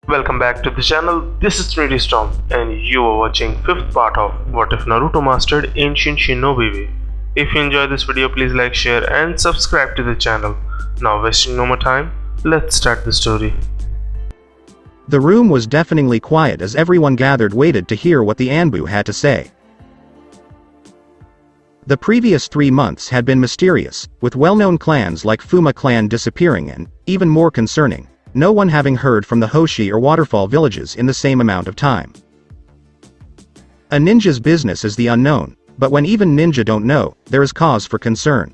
Welcome back to the channel. This is Trinity Storm and you are watching 5th part of What If Naruto Mastered Ancient Shinobi Way. If you enjoyed this video, please like, share and subscribe to the channel. Now wasting no more time, let's start the story. The room was deafeningly quiet as everyone gathered waited to hear what the Anbu had to say. The previous 3 months had been mysterious, with well-known clans like Fuma clan disappearing and, even more concerning, no one having heard from the Hoshi or Waterfall villages in the same amount of time. A ninja's business is the unknown, but when even ninja don't know, there is cause for concern.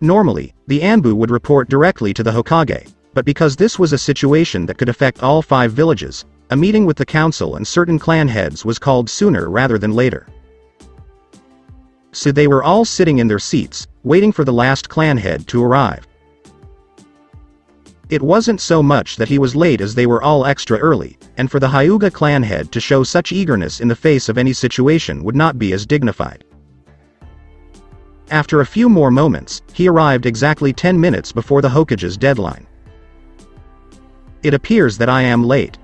Normally, the Anbu would report directly to the Hokage, but because this was a situation that could affect all 5 villages, a meeting with the council and certain clan heads was called sooner rather than later. So they were all sitting in their seats, waiting for the last clan head to arrive. It wasn't so much that he was late as they were all extra early, and for the Hyuga clan head to show such eagerness in the face of any situation would not be as dignified. After a few more moments, he arrived exactly 10 minutes before the Hokage's deadline. It appears that I am late.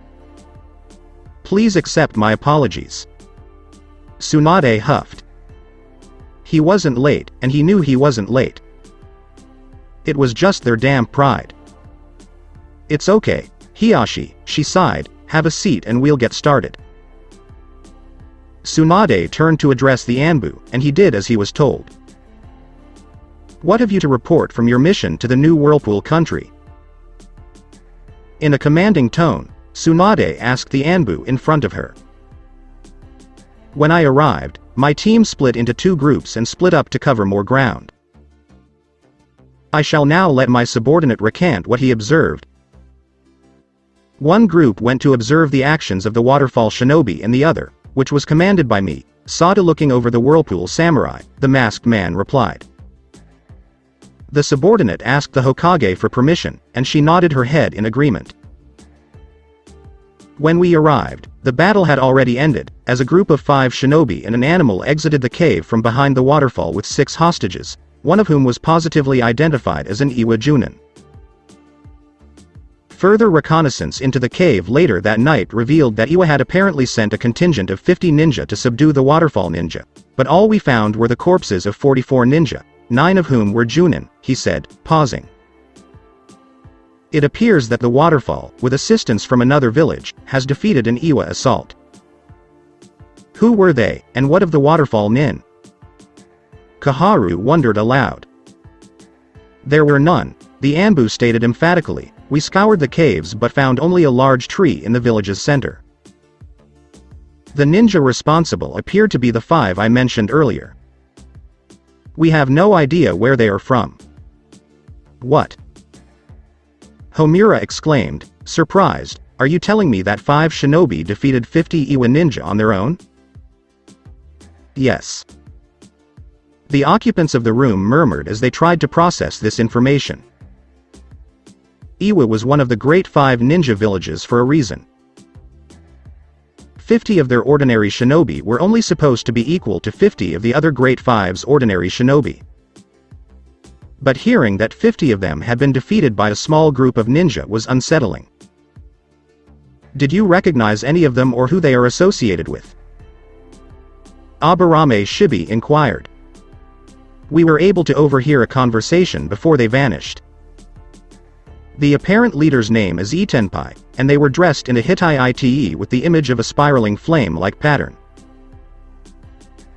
Please accept my apologies. Tsunade huffed. He wasn't late, and he knew he wasn't late. It was just their damn pride. It's okay, Hiyashi, she sighed, have a seat and we'll get started. Tsunade turned to address the Anbu, and he did as he was told. What have you to report from your mission to the new Whirlpool country? In a commanding tone, Tsunade asked the Anbu in front of her. When I arrived, my team split into 2 groups and split up to cover more ground. I shall now let my subordinate recant what he observed. One group went to observe the actions of the Waterfall Shinobi and the other, which was commanded by me, saw to looking over the Whirlpool Samurai, the masked man replied. The subordinate asked the Hokage for permission, and she nodded her head in agreement. When we arrived, the battle had already ended, as a group of 5 shinobi and an animal exited the cave from behind the waterfall with 6 hostages, one of whom was positively identified as an Iwa Junin. Further reconnaissance into the cave later that night revealed that Iwa had apparently sent a contingent of 50 ninja to subdue the waterfall ninja, but all we found were the corpses of 44 ninja, 9 of whom were Junin, he said, pausing. It appears that the waterfall, with assistance from another village, has defeated an Iwa assault. Who were they, and what of the waterfall nin? Kaharu wondered aloud. There were none, the Anbu stated emphatically. We scoured the caves but found only a large tree in the village's center. The ninja responsible appeared to be the 5 I mentioned earlier. We have no idea where they are from. What? Homura exclaimed, surprised, are you telling me that 5 shinobi defeated 50 Iwa ninja on their own? Yes. The occupants of the room murmured as they tried to process this information. Iwa was one of the Great 5 ninja villages for a reason. 50 of their ordinary shinobi were only supposed to be equal to 50 of the other Great 5's ordinary shinobi. But hearing that 50 of them had been defeated by a small group of ninja was unsettling. Did you recognize any of them or who they are associated with? Aburame Shibi inquired. We were able to overhear a conversation before they vanished. The apparent leader's name is Itenpai, and they were dressed in a Hitai Ite with the image of a spiraling flame-like pattern.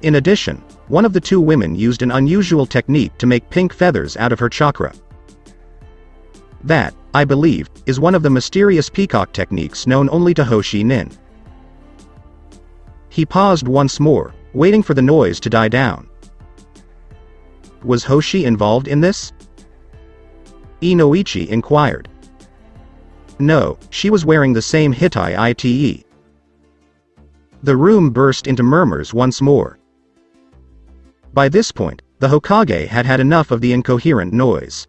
In addition, one of the 2 women used an unusual technique to make pink feathers out of her chakra. That, I believe, is one of the mysterious peacock techniques known only to Hoshi Nin. He paused once more, waiting for the noise to die down. Was Hoshi involved in this? Inoichi inquired. No, she was wearing the same Hitai Ite. The room burst into murmurs once more. By this point, the Hokage had had enough of the incoherent noise.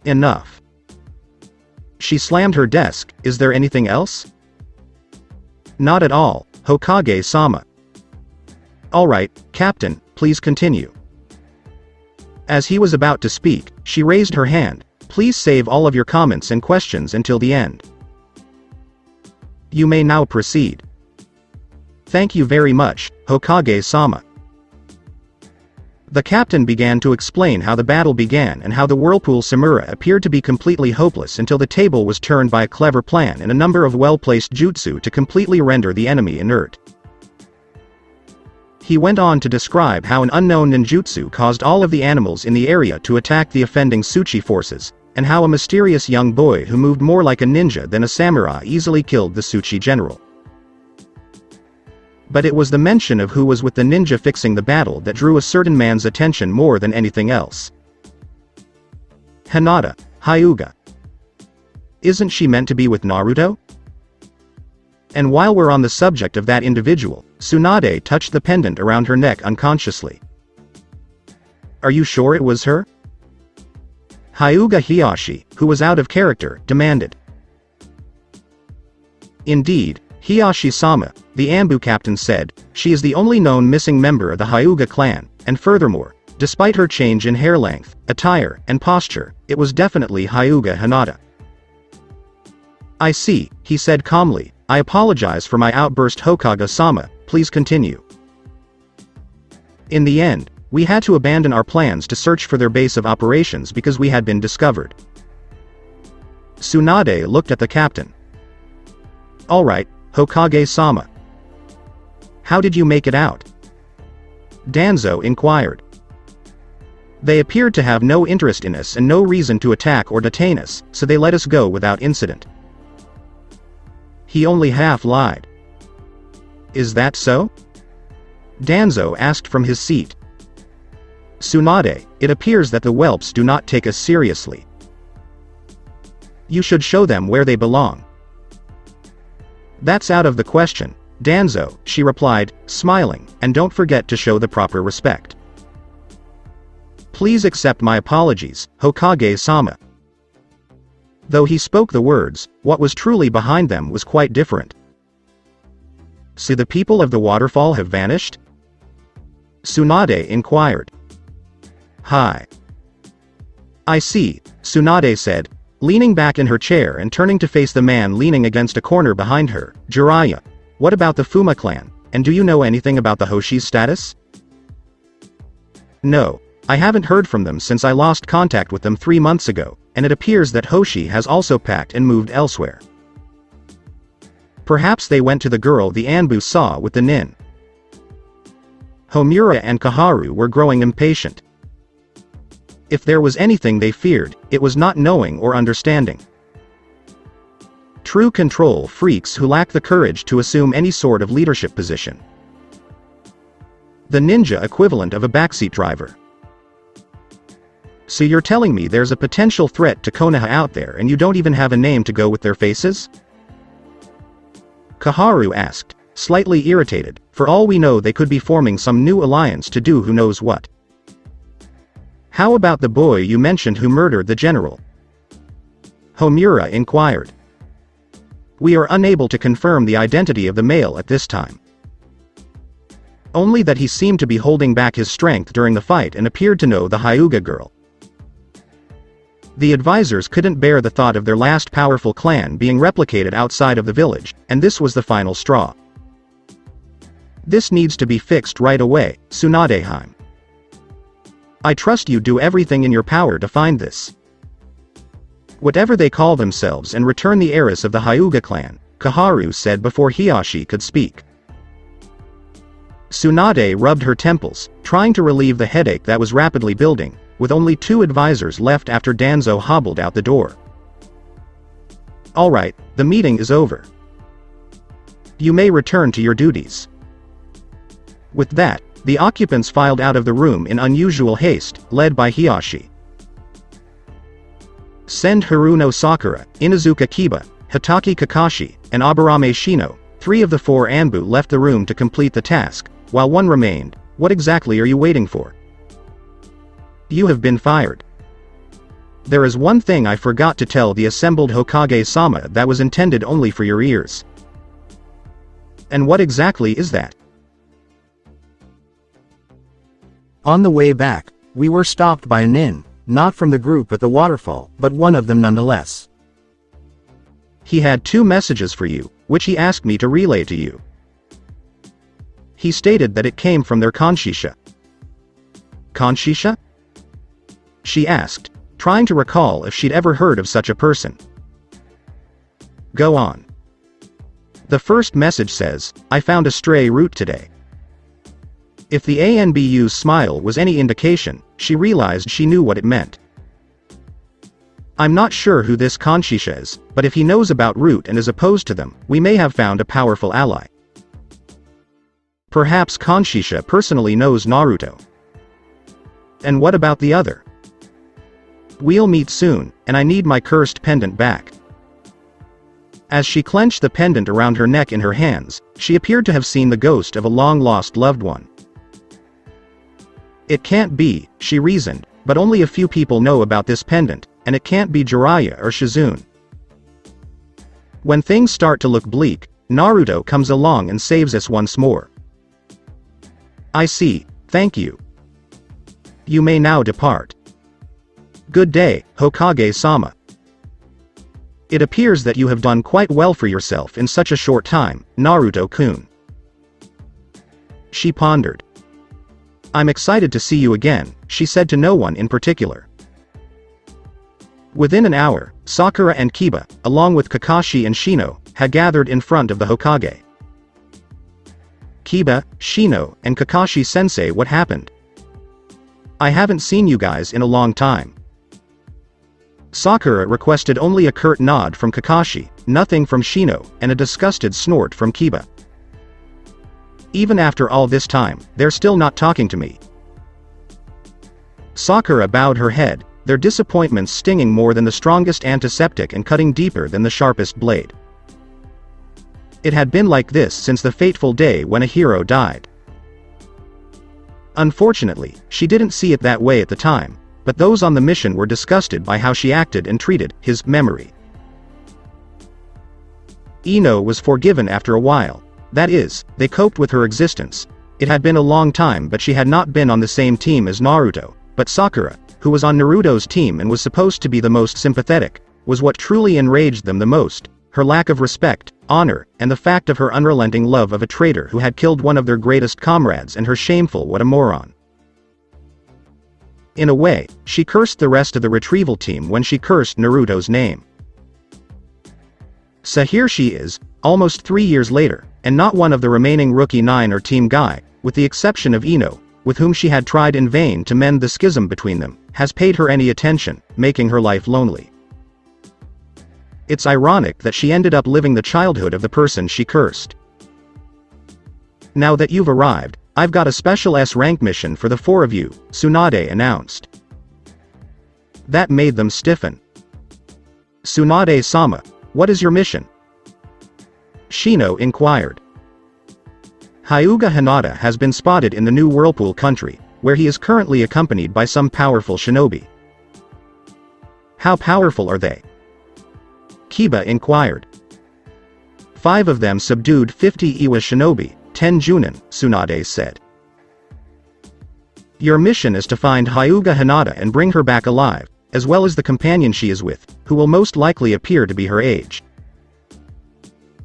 Enough. She slammed her desk, is there anything else? Not at all, Hokage-sama. Alright, Captain, please continue. As he was about to speak, she raised her hand, Please save all of your comments and questions until the end. You may now proceed. Thank you very much, Hokage-sama. The captain began to explain how the battle began and how the Whirlpool Samura appeared to be completely hopeless until the table was turned by a clever plan and a number of well-placed jutsu to completely render the enemy inert. He went on to describe how an unknown ninjutsu caused all of the animals in the area to attack the offending Tsuchi forces, and how a mysterious young boy who moved more like a ninja than a samurai easily killed the Tsuchi general. But it was the mention of who was with the ninja fixing the battle that drew a certain man's attention more than anything else. Hinata, Hyuga. Isn't she meant to be with Naruto? And while we're on the subject of that individual, Tsunade touched the pendant around her neck unconsciously. Are you sure it was her? Hyuga Hiyashi, who was out of character, demanded. Indeed, Hiyashi-sama, the Anbu captain said, she is the only known missing member of the Hyuga clan, and furthermore, despite her change in hair length, attire, and posture, it was definitely Hyuga Hinata. I see, he said calmly, I apologize for my outburst Hokage-sama, please continue. In the end, we had to abandon our plans to search for their base of operations because we had been discovered. Tsunade looked at the captain. Alright, Hokage-sama. How did you make it out? Danzo inquired. They appeared to have no interest in us and no reason to attack or detain us, so they let us go without incident. He only half lied. Is that so? Danzo asked from his seat. Tsunade, it appears that the whelps do not take us seriously. You should show them where they belong. That's out of the question, Danzo, she replied, smiling, and don't forget to show the proper respect. Please accept my apologies, Hokage-sama. Though he spoke the words, what was truly behind them was quite different. So the people of the waterfall have vanished? Tsunade inquired. Hi. I see, Tsunade said, leaning back in her chair and turning to face the man leaning against a corner behind her. Jiraiya, what about the Fuma clan, and do you know anything about the Hoshi's status? No, I haven't heard from them since I lost contact with them 3 months ago, and it appears that Hoshi has also packed and moved elsewhere. Perhaps they went to the girl the Anbu saw with the nin. Homura and Kaharu were growing impatient. If there was anything they feared, it was not knowing or understanding. True control freaks who lack the courage to assume any sort of leadership position. The ninja equivalent of a backseat driver. So you're telling me there's a potential threat to Konoha out there and you don't even have a name to go with their faces? Kaharu asked, slightly irritated. For all we know they could be forming some new alliance to do who knows what. How about the boy you mentioned who murdered the general? Homura inquired. We are unable to confirm the identity of the male at this time. Only that he seemed to be holding back his strength during the fight and appeared to know the Hyuga girl. The advisors couldn't bear the thought of their last powerful clan being replicated outside of the village, and this was the final straw. This needs to be fixed right away, Tsunadeheim. I trust you do everything in your power to find this. Whatever they call themselves and return the heiress of the Hyuga clan, Kaharu said before Hiyashi could speak. Tsunade rubbed her temples, trying to relieve the headache that was rapidly building, with only 2 advisors left after Danzo hobbled out the door. Alright, the meeting is over. You may return to your duties. With that, the occupants filed out of the room in unusual haste, led by Hiyashi. Send Haruno Sakura, Inazuka Kiba, Hitaki Kakashi, and Aburame Shino, 3 of the 4 Anbu left the room to complete the task, while 1 remained. What exactly are you waiting for? You have been fired. There is one thing I forgot to tell the assembled Hokage-sama that was intended only for your ears. And what exactly is that? On the way back, we were stopped by a nin, not from the group at the waterfall, but one of them nonetheless. He had 2 messages for you, which he asked me to relay to you. He stated that it came from their Kanshisha. Kanshisha? She asked, trying to recall if she'd ever heard of such a person. Go on. The first message says, I found a stray root today. If the ANBU's smile was any indication, she realized she knew what it meant. I'm not sure who this Kanshisha is, but if he knows about root and is opposed to them, we may have found a powerful ally. Perhaps Kanshisha personally knows Naruto. And what about the other? We'll meet soon, and I need my cursed pendant back. As she clenched the pendant around her neck in her hands, she appeared to have seen the ghost of a long-lost loved one. It can't be, she reasoned, but only a few people know about this pendant, and it can't be Jiraiya or Shizune. When things start to look bleak, Naruto comes along and saves us once more. I see, thank you. You may now depart. Good day, Hokage-sama. It appears that you have done quite well for yourself in such a short time, Naruto-kun. She pondered. I'm excited to see you again, she said to no one in particular. Within an hour, Sakura and Kiba, along with Kakashi and Shino, had gathered in front of the Hokage. Kiba, Shino, and Kakashi-sensei, what happened? I haven't seen you guys in a long time. Sakura requested only a curt nod from Kakashi, nothing from Shino, and a disgusted snort from Kiba. Even after all this time, they're still not talking to me. Sakura bowed her head, their disappointment stinging more than the strongest antiseptic and cutting deeper than the sharpest blade. It had been like this since the fateful day when a hero died. Unfortunately, she didn't see it that way at the time, but those on the mission were disgusted by how she acted and treated his memory. Ino was forgiven after a while. That is, they coped with her existence. It had been a long time, but she had not been on the same team as Naruto, but Sakura, who was on Naruto's team and was supposed to be the most sympathetic, was what truly enraged them the most, her lack of respect, honor, and the fact of her unrelenting love of a traitor who had killed one of their greatest comrades, and her shameful what a moron. In a way, she cursed the rest of the retrieval team when she cursed Naruto's name. So here she is, almost 3 years later, and not one of the remaining rookie 9 or team guy, with the exception of Ino, with whom she had tried in vain to mend the schism between them, has paid her any attention, making her life lonely. It's ironic that she ended up living the childhood of the person she cursed. Now that you've arrived, I've got a special S-rank mission for the 4 of you, Tsunade announced. That made them stiffen. Tsunade-sama, what is your mission? Shino inquired. Hyuga Hinata has been spotted in the new Whirlpool country, where he is currently accompanied by some powerful shinobi. How powerful are they? Kiba inquired. 5 of them subdued 50 Iwa shinobi, 10 Junin, Tsunade said. Your mission is to find Hyuga Hinata and bring her back alive, as well as the companion she is with, who will most likely appear to be her age.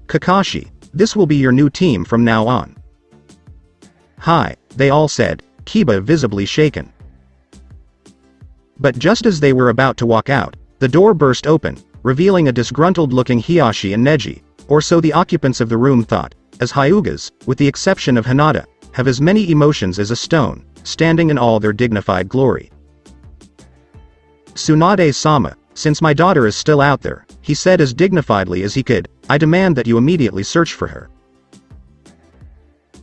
Kakashi, this will be your new team from now on. Hi, they all said, Kiba visibly shaken. But just as they were about to walk out, the door burst open, revealing a disgruntled-looking Hiyashi and Neji, or so the occupants of the room thought, as Hyugas, with the exception of Hinata, have as many emotions as a stone, standing in all their dignified glory. Tsunade-sama, since my daughter is still out there, he said as dignifiedly as he could, I demand that you immediately search for her.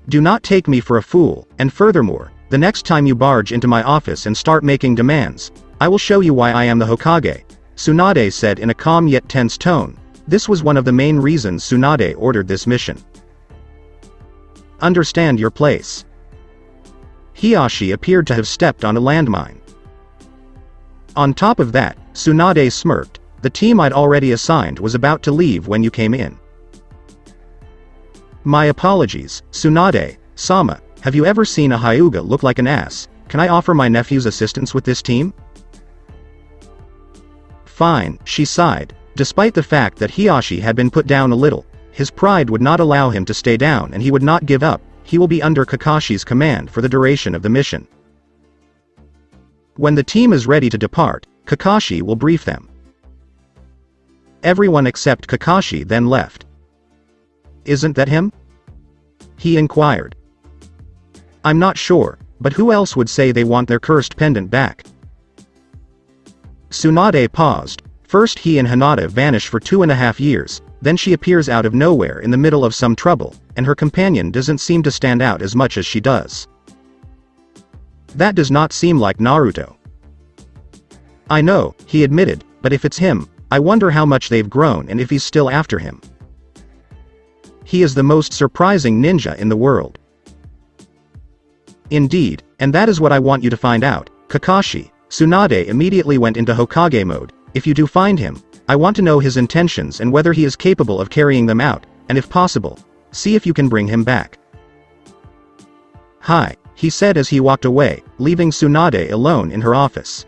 Do not take me for a fool, and furthermore, the next time you barge into my office and start making demands, I will show you why I am the Hokage, Tsunade said in a calm yet tense tone. This was one of the main reasons Tsunade ordered this mission. Understand your place. Hiyashi appeared to have stepped on a landmine. On top of that, Tsunade smirked, the team I'd already assigned was about to leave when you came in. My apologies, Tsunade-sama, have you ever seen a Hyuga look like an ass? Can I offer my nephew's assistance with this team? Fine, she sighed. Despite the fact that Hiyashi had been put down a little, his pride would not allow him to stay down and he would not give up. He will be under Kakashi's command for the duration of the mission. When the team is ready to depart, Kakashi will brief them. Everyone except Kakashi then left. Isn't that him? He inquired. I'm not sure, but who else would say they want their cursed pendant back? Tsunade paused. First he and Hinata vanish for 2.5 years, then she appears out of nowhere in the middle of some trouble, and her companion doesn't seem to stand out as much as she does. That does not seem like Naruto. I know, he admitted, but if it's him, I wonder how much they've grown and if he's still after him. He is the most surprising ninja in the world. Indeed, and that is what I want you to find out, Kakashi. Tsunade immediately went into Hokage mode. If you do find him, I want to know his intentions and whether he is capable of carrying them out, and if possible, see if you can bring him back. Hi, he said as he walked away, leaving Tsunade alone in her office.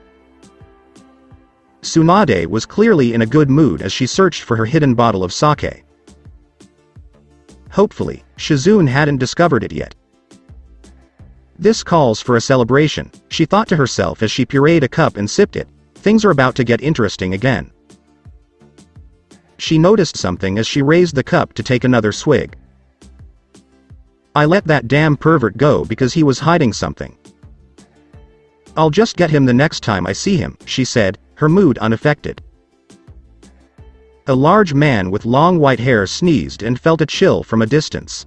Tsunade was clearly in a good mood as she searched for her hidden bottle of sake. Hopefully, Shizune hadn't discovered it yet. This calls for a celebration, she thought to herself as she pureed a cup and sipped it. Things are about to get interesting again. She noticed something as she raised the cup to take another swig. I let that damn pervert go because he was hiding something. I'll just get him the next time I see him, she said, her mood unaffected. A large man with long white hair sneezed and felt a chill from a distance.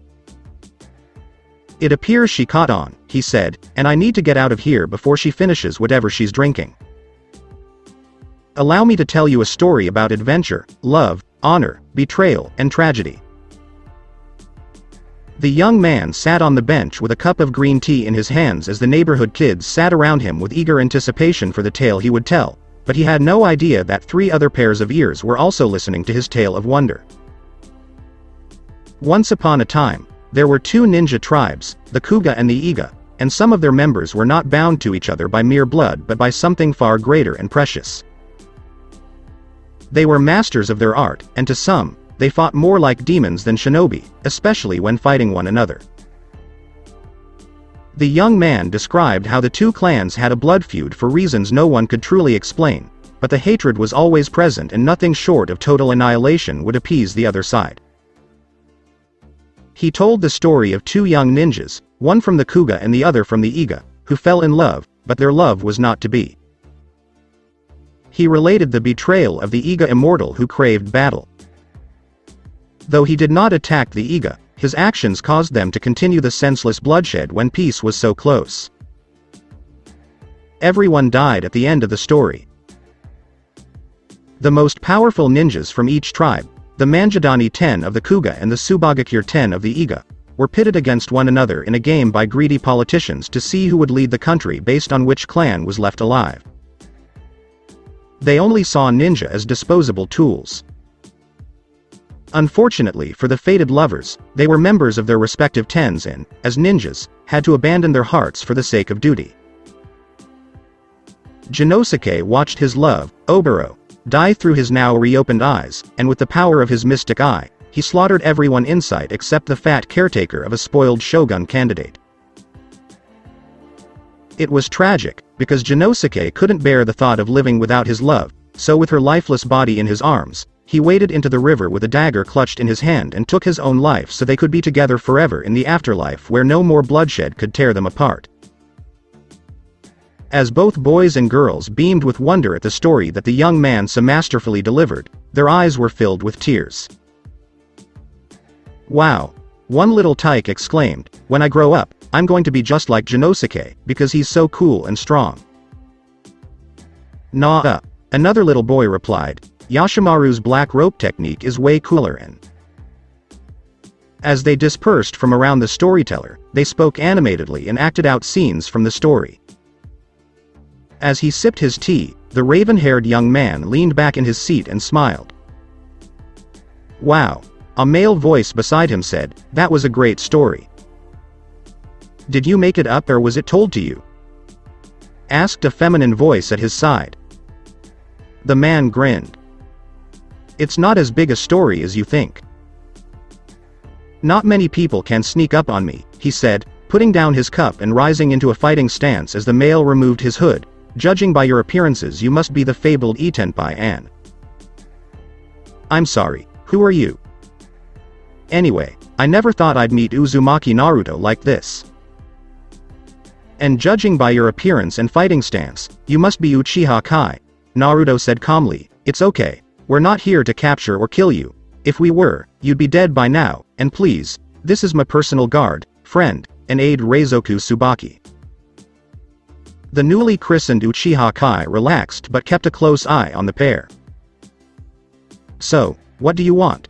It appears she caught on, he said, and I need to get out of here before she finishes whatever she's drinking. Allow me to tell you a story about adventure, love, honor, betrayal, and tragedy. The young man sat on the bench with a cup of green tea in his hands as the neighborhood kids sat around him with eager anticipation for the tale he would tell, but he had no idea that 3 other pairs of ears were also listening to his tale of wonder. Once upon a time, there were 2 ninja tribes, the Kuga and the Iga, and some of their members were not bound to each other by mere blood but by something far greater and precious. They were masters of their art, and to some, they fought more like demons than shinobi, especially when fighting one another. The young man described how the 2 clans had a blood feud for reasons no one could truly explain, but the hatred was always present and nothing short of total annihilation would appease the other side. He told the story of 2 young ninjas, one from the Kuga and the other from the Iga, who fell in love, but their love was not to be. He related the betrayal of the Iga immortal who craved battle. Though he did not attack the Iga, his actions caused them to continue the senseless bloodshed when peace was so close. Everyone died at the end of the story. The most powerful ninjas from each tribe, the Manjidani 10 of the Kuga and the Sunagakure 10 of the Iga, were pitted against one another in a game by greedy politicians to see who would lead the country based on which clan was left alive. They only saw ninja as disposable tools. Unfortunately for the fated lovers, they were members of their respective tens and, as ninjas, had to abandon their hearts for the sake of duty. Jinosuke watched his love, Oboro, die through his now reopened eyes, and with the power of his mystic eye, he slaughtered everyone in sight except the fat caretaker of a spoiled shogun candidate. It was tragic, because Jinosuke couldn't bear the thought of living without his love, so with her lifeless body in his arms, he waded into the river with a dagger clutched in his hand and took his own life so they could be together forever in the afterlife where no more bloodshed could tear them apart. As both boys and girls beamed with wonder at the story that the young man so masterfully delivered, their eyes were filled with tears. Wow! One little tyke exclaimed, when I grow up, I'm going to be just like Jinosuke, because he's so cool and strong. Nah. Another little boy replied, Yashimaru's black rope technique is way cooler and... As they dispersed from around the storyteller, they spoke animatedly and acted out scenes from the story. As he sipped his tea, the raven-haired young man leaned back in his seat and smiled. Wow! A male voice beside him said, that was a great story. Did you make it up or was it told to you? Asked a feminine voice at his side. The man grinned. It's not as big a story as you think. Not many people can sneak up on me, he said, putting down his cup and rising into a fighting stance as the male removed his hood. Judging by your appearances, you must be the fabled Itenpai An. I'm sorry, who are you? Anyway, I never thought I'd meet Uzumaki Naruto like this. And judging by your appearance and fighting stance, you must be Uchiha Kai. Naruto said calmly, it's okay, we're not here to capture or kill you. If we were, you'd be dead by now, and please, this is my personal guard, friend, and aide Reizoku Tsubaki. The newly christened Uchiha Kai relaxed but kept a close eye on the pair. So, what do you want?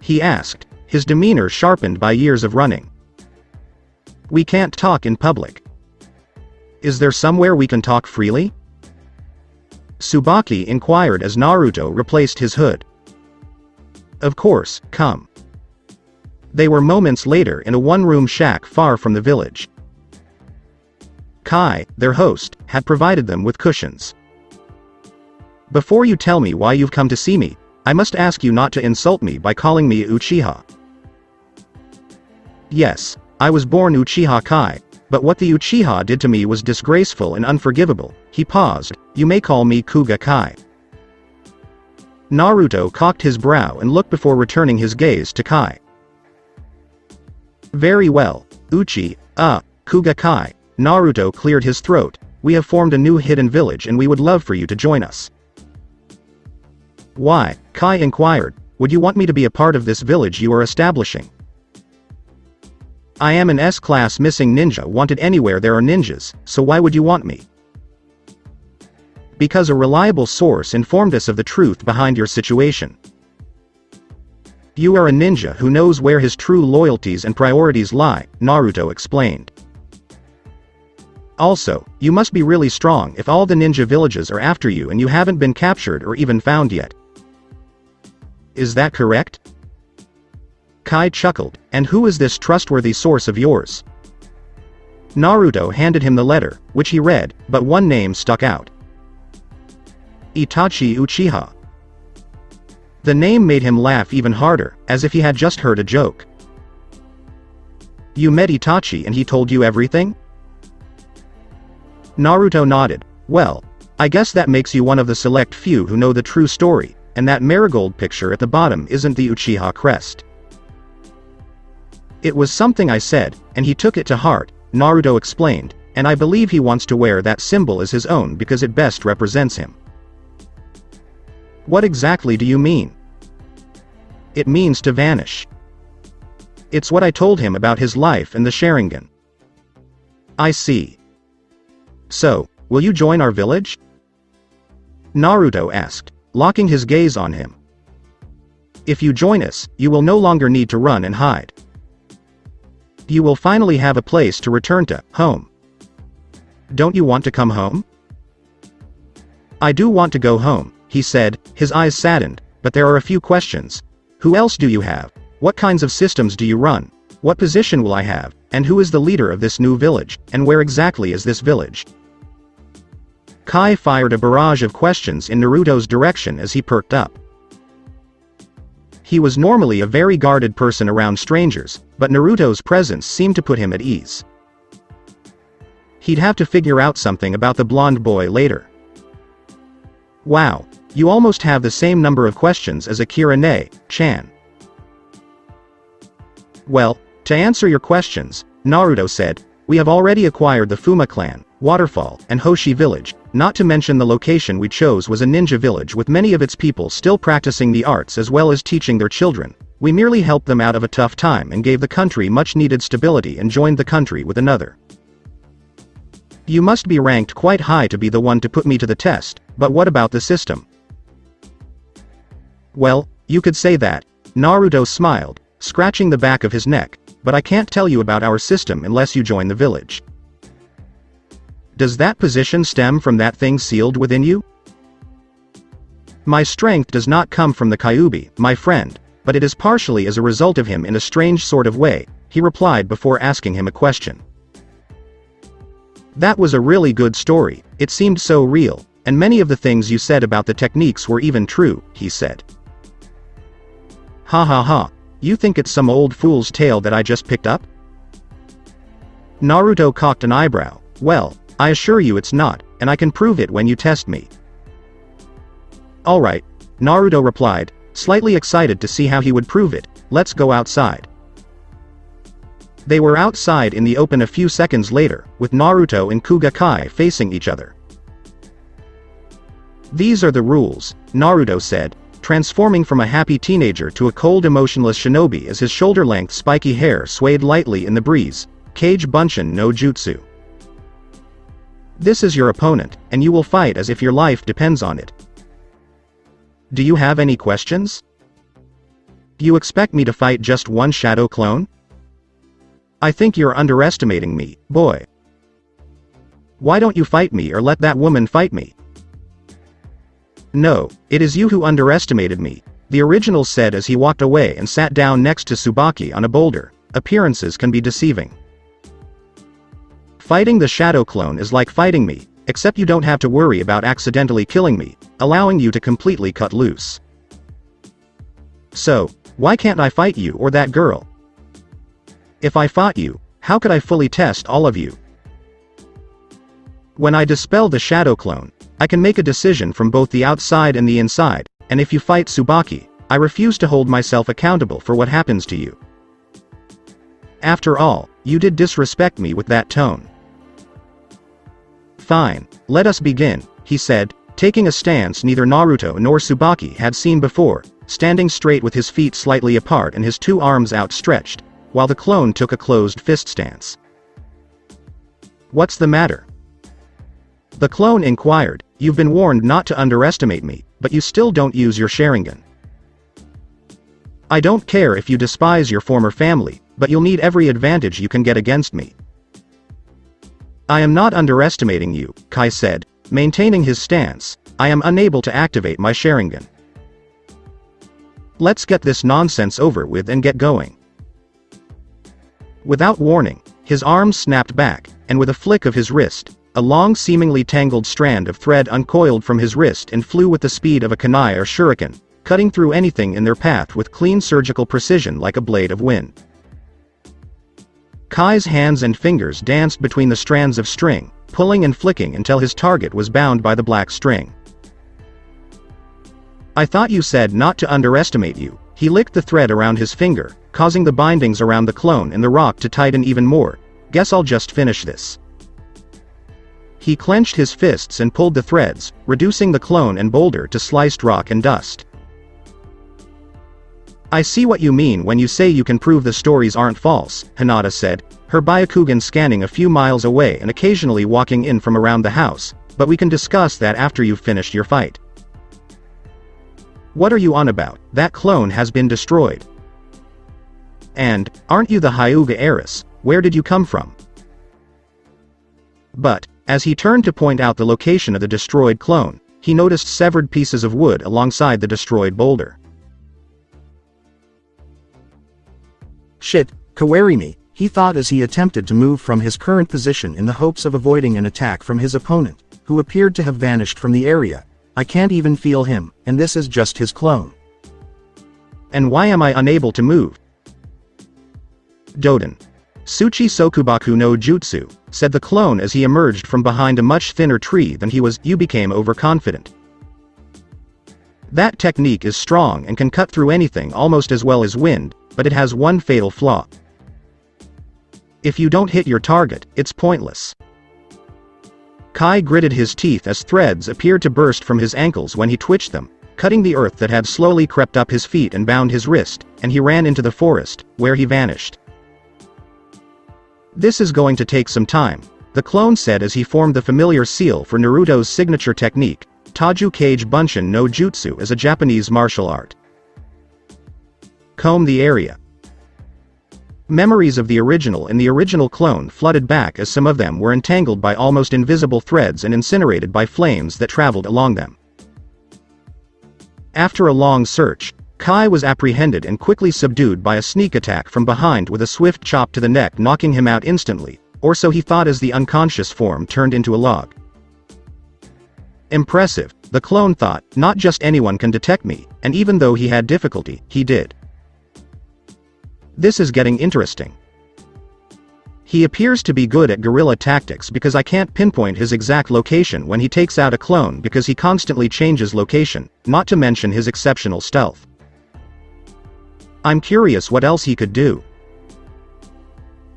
He asked, his demeanor sharpened by years of running. We can't talk in public. Is there somewhere we can talk freely? Tsubaki inquired as Naruto replaced his hood. Of course, come. They were moments later in a one-room shack far from the village. Kai, their host, had provided them with cushions. Before you tell me why you've come to see me, I must ask you not to insult me by calling me Uchiha. Yes, I was born Uchiha Kai, but what the Uchiha did to me was disgraceful and unforgivable. He paused. You may call me Kuga Kai. Naruto cocked his brow and looked before returning his gaze to Kai. Very well, Kuga Kai. Naruto cleared his throat. We have formed a new hidden village and we would love for you to join us. Why? Kai inquired. Would you want me to be a part of this village you are establishing? I am an S-class missing ninja wanted anywhere there are ninjas, so why would you want me? Because a reliable source informed us of the truth behind your situation. You are a ninja who knows where his true loyalties and priorities lie, Naruto explained. Also, you must be really strong if all the ninja villages are after you and you haven't been captured or even found yet. Is that correct? Kai chuckled, and who is this trustworthy source of yours? Naruto handed him the letter, which he read, but one name stuck out. Itachi Uchiha. The name made him laugh even harder, as if he had just heard a joke. You met Itachi and he told you everything? Naruto nodded. Well, I guess that makes you one of the select few who know the true story, and that marigold picture at the bottom isn't the Uchiha crest. It was something I said, and he took it to heart, Naruto explained, and I believe he wants to wear that symbol as his own because it best represents him. What exactly do you mean? It means to vanish. It's what I told him about his life and the Sharingan. I see. So, will you join our village? Naruto asked, locking his gaze on him. If you join us, you will no longer need to run and hide. You will finally have a place to return to, home. Don't you want to come home? I do want to go home, he said, his eyes saddened, but there are a few questions. Who else do you have? What kinds of systems do you run? What position will I have? And who is the leader of this new village? And where exactly is this village? Kai fired a barrage of questions in Naruto's direction as he perked up. He was normally a very guarded person around strangers, but Naruto's presence seemed to put him at ease. He'd have to figure out something about the blonde boy later. Wow, you almost have the same number of questions as Akira Ne-chan. Well, to answer your questions, Naruto said, we have already acquired the Fuma clan, Waterfall, and Hoshi village, not to mention the location we chose was a ninja village with many of its people still practicing the arts as well as teaching their children. We merely helped them out of a tough time and gave the country much needed stability and joined the country with another. You must be ranked quite high to be the one to put me to the test, but what about the system? Well, you could say that. Naruto smiled, scratching the back of his neck, but I can't tell you about our system unless you join the village. Does that position stem from that thing sealed within you? My strength does not come from the Kyuubi, my friend, but it is partially as a result of him in a strange sort of way, he replied before asking him a question. That was a really good story, it seemed so real, and many of the things you said about the techniques were even true, he said. Ha ha ha, you think it's some old fool's tale that I just picked up? Naruto cocked an eyebrow. Well, I assure you it's not, and I can prove it when you test me. Alright, Naruto replied, slightly excited to see how he would prove it. Let's go outside. They were outside in the open a few seconds later, with Naruto and Kuga Kai facing each other. These are the rules, Naruto said, transforming from a happy teenager to a cold emotionless shinobi as his shoulder-length spiky hair swayed lightly in the breeze. Kage Bunshin no Jutsu. This is your opponent, and you will fight as if your life depends on it. Do you have any questions? You expect me to fight just one shadow clone? I think you're underestimating me, boy. Why don't you fight me or let that woman fight me? No, it is you who underestimated me, the original said as he walked away and sat down next to Tsubaki on a boulder. Appearances can be deceiving. Fighting the shadow clone is like fighting me, except you don't have to worry about accidentally killing me, allowing you to completely cut loose. So, why can't I fight you or that girl? If I fought you, how could I fully test all of you? When I dispel the shadow clone, I can make a decision from both the outside and the inside, and if you fight Tsubaki, I refuse to hold myself accountable for what happens to you. After all, you did disrespect me with that tone. Fine, let us begin, he said, taking a stance neither Naruto nor Tsubaki had seen before, standing straight with his feet slightly apart and his two arms outstretched, while the clone took a closed fist stance. What's the matter? The clone inquired. You've been warned not to underestimate me, but you still don't use your Sharingan. I don't care if you despise your former family, but you'll need every advantage you can get against me. I am not underestimating you, Kai said, maintaining his stance. I am unable to activate my Sharingan. Let's get this nonsense over with and get going. Without warning, his arms snapped back, and with a flick of his wrist, a long seemingly tangled strand of thread uncoiled from his wrist and flew with the speed of a kunai or shuriken, cutting through anything in their path with clean surgical precision like a blade of wind. Kai's hands and fingers danced between the strands of string, pulling and flicking until his target was bound by the black string. I thought you said not to underestimate you. He licked the thread around his finger, causing the bindings around the clone and the rock to tighten even more. Guess I'll just finish this. He clenched his fists and pulled the threads, reducing the clone and boulder to sliced rock and dust. I see what you mean when you say you can prove the stories aren't false, Hinata said, her Byakugan scanning a few miles away and occasionally walking in from around the house, but we can discuss that after you've finished your fight. What are you on about? That clone has been destroyed. And, aren't you the Hyuga heiress? Where did you come from? But, as he turned to point out the location of the destroyed clone, he noticed severed pieces of wood alongside the destroyed boulder. Shit, Kawarimi, he thought as he attempted to move from his current position in the hopes of avoiding an attack from his opponent, who appeared to have vanished from the area. I can't even feel him, and this is just his clone. And why am I unable to move? Doden. Tsuchi Sokubaku no Jutsu, said the clone as he emerged from behind a much thinner tree than he was. You became overconfident. That technique is strong and can cut through anything almost as well as wind, but it has one fatal flaw. If you don't hit your target, it's pointless. Kai gritted his teeth as threads appeared to burst from his ankles when he twitched them, cutting the earth that had slowly crept up his feet and bound his wrist, and he ran into the forest, where he vanished. This is going to take some time, the clone said as he formed the familiar seal for Naruto's signature technique, Taju Kage Bunshin no Jutsu, as a Japanese martial art. Comb the area. Memories of the original and the original clone flooded back as some of them were entangled by almost invisible threads and incinerated by flames that traveled along them. After a long search, Kai was apprehended and quickly subdued by a sneak attack from behind with a swift chop to the neck, knocking him out instantly, or so he thought as the unconscious form turned into a log. Impressive, the clone thought, not just anyone can detect me, and even though he had difficulty, he did. This is getting interesting. He appears to be good at guerrilla tactics because I can't pinpoint his exact location when he takes out a clone because he constantly changes location, not to mention his exceptional stealth. I'm curious what else he could do.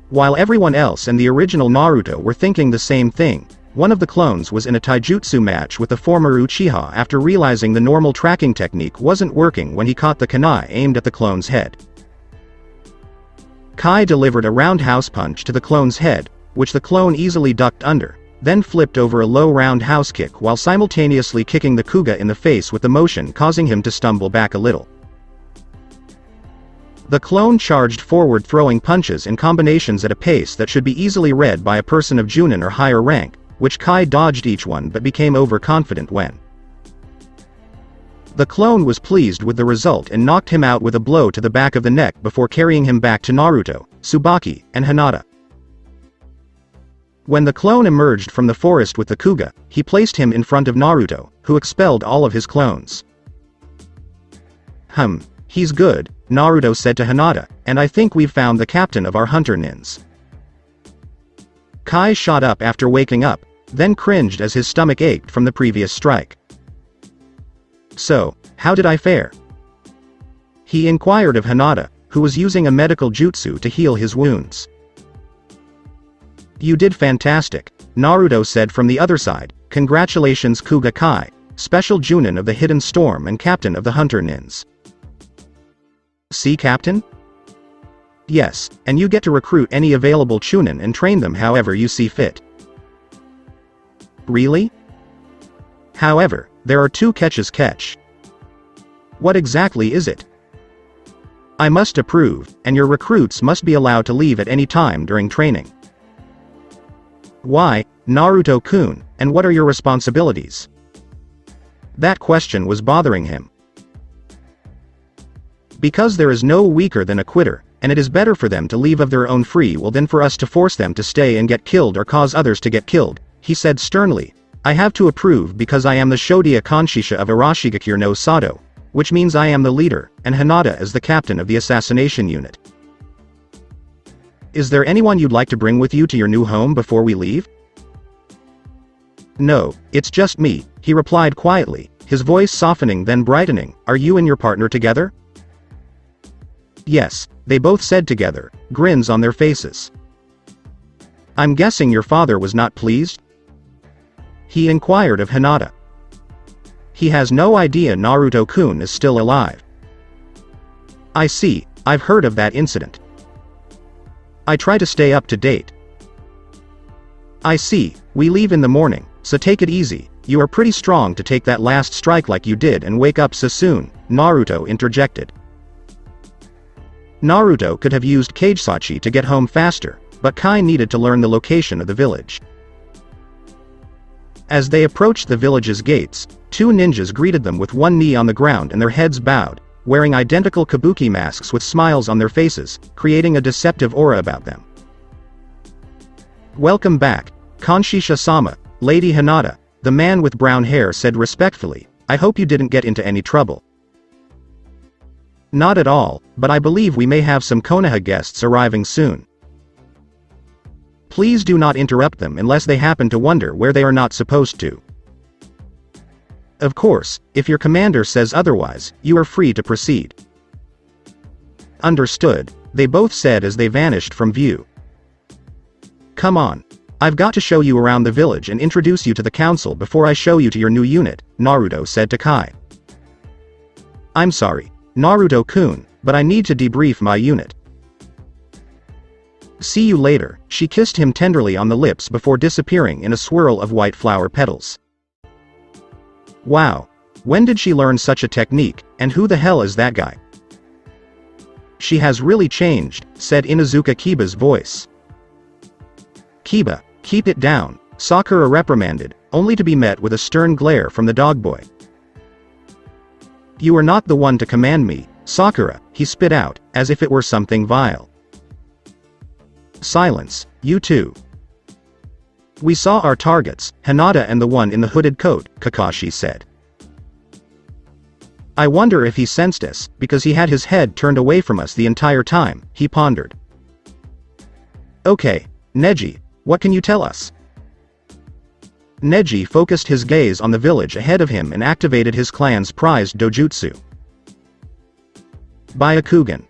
While everyone else and the original Naruto were thinking the same thing, one of the clones was in a taijutsu match with the former Uchiha after realizing the normal tracking technique wasn't working when he caught the kunai aimed at the clone's head. Kai delivered a roundhouse punch to the clone's head, which the clone easily ducked under, then flipped over a low roundhouse kick while simultaneously kicking the Kuga in the face with the motion causing him to stumble back a little. The clone charged forward throwing punches in combinations at a pace that should be easily read by a person of Junin or higher rank, which Kai dodged each one but became overconfident when. The clone was pleased with the result and knocked him out with a blow to the back of the neck before carrying him back to Naruto, Tsubaki, and Hinata. When the clone emerged from the forest with the Kuga, he placed him in front of Naruto, who expelled all of his clones. He's good, Naruto said to Hinata, and I think we've found the captain of our hunter nins. Kai shot up after waking up, then cringed as his stomach ached from the previous strike. So, how did I fare? He inquired of Hinata, who was using a medical jutsu to heal his wounds. You did fantastic, Naruto said from the other side. Congratulations Kuga Kai, special Junin of the Hidden Storm and captain of the Hunter Nins. See Captain? Yes, and you get to recruit any available Chunin and train them however you see fit. Really? However, there are two catch. What exactly is it? I must approve, and your recruits must be allowed to leave at any time during training. Why, Naruto-kun, and what are your responsibilities? That question was bothering him. Because there is no weaker than a quitter, and it is better for them to leave of their own free will than for us to force them to stay and get killed or cause others to get killed, he said sternly. I have to approve because I am the Shodiya Kanshisha of Arashigakure no Sado, which means I am the leader, and Hinata is the captain of the assassination unit. Is there anyone you'd like to bring with you to your new home before we leave? No, it's just me, he replied quietly, his voice softening then brightening. Are you and your partner together? Yes, they both said together, grins on their faces. I'm guessing your father was not pleased? He inquired of Hinata. He has no idea Naruto-kun is still alive. I see, I've heard of that incident. I try to stay up to date. I see, we leave in the morning, so take it easy, you are pretty strong to take that last strike like you did and wake up so soon, Naruto interjected. Naruto could have used Kagesachi to get home faster, but Kai needed to learn the location of the village. As they approached the village's gates, two ninjas greeted them with one knee on the ground and their heads bowed, wearing identical kabuki masks with smiles on their faces, creating a deceptive aura about them. Welcome back, Kanshisha-sama, Lady Hinata, the man with brown hair said respectfully. I hope you didn't get into any trouble. Not at all, but I believe we may have some Konoha guests arriving soon. Please do not interrupt them unless they happen to wonder where they are not supposed to. Of course, if your commander says otherwise, you are free to proceed. Understood, they both said as they vanished from view. Come on. I've got to show you around the village and introduce you to the council before I show you to your new unit, Naruto said to Kai. I'm sorry, Naruto-kun, but I need to debrief my unit. See you later, she kissed him tenderly on the lips before disappearing in a swirl of white flower petals. Wow. When did she learn such a technique, and who the hell is that guy? She has really changed, said Inuzuka Kiba's voice. Kiba, keep it down, Sakura reprimanded, only to be met with a stern glare from the dogboy. You are not the one to command me, Sakura, he spit out, as if it were something vile. Silence, you two. We saw our targets, Hinata and the one in the hooded coat, Kakashi said. I wonder if he sensed us, because he had his head turned away from us the entire time, he pondered. Okay, Neji, what can you tell us? Neji focused his gaze on the village ahead of him and activated his clan's prized dojutsu. Byakugan.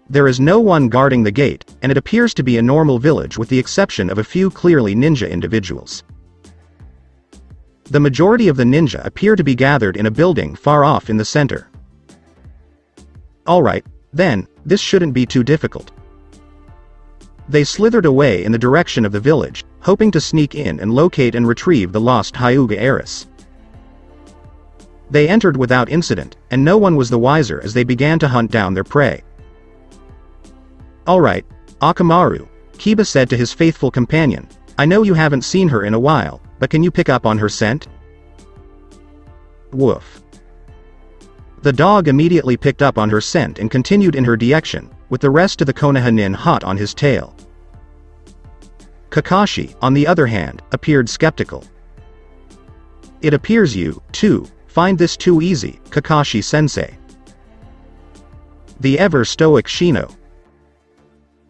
There is no one guarding the gate, and it appears to be a normal village with the exception of a few clearly ninja individuals. The majority of the ninja appear to be gathered in a building far off in the center. Alright, then, this shouldn't be too difficult. They slithered away in the direction of the village, hoping to sneak in and locate and retrieve the lost Hyuga heiress. They entered without incident, and no one was the wiser as they began to hunt down their prey. Alright, Akamaru, Kiba said to his faithful companion, I know you haven't seen her in a while, but can you pick up on her scent? Woof. The dog immediately picked up on her scent and continued in her direction, with the rest of the Konoha nin hot on his tail. Kakashi, on the other hand, appeared skeptical. It appears you, too, find this too easy, Kakashi-sensei. The ever-stoic Shino.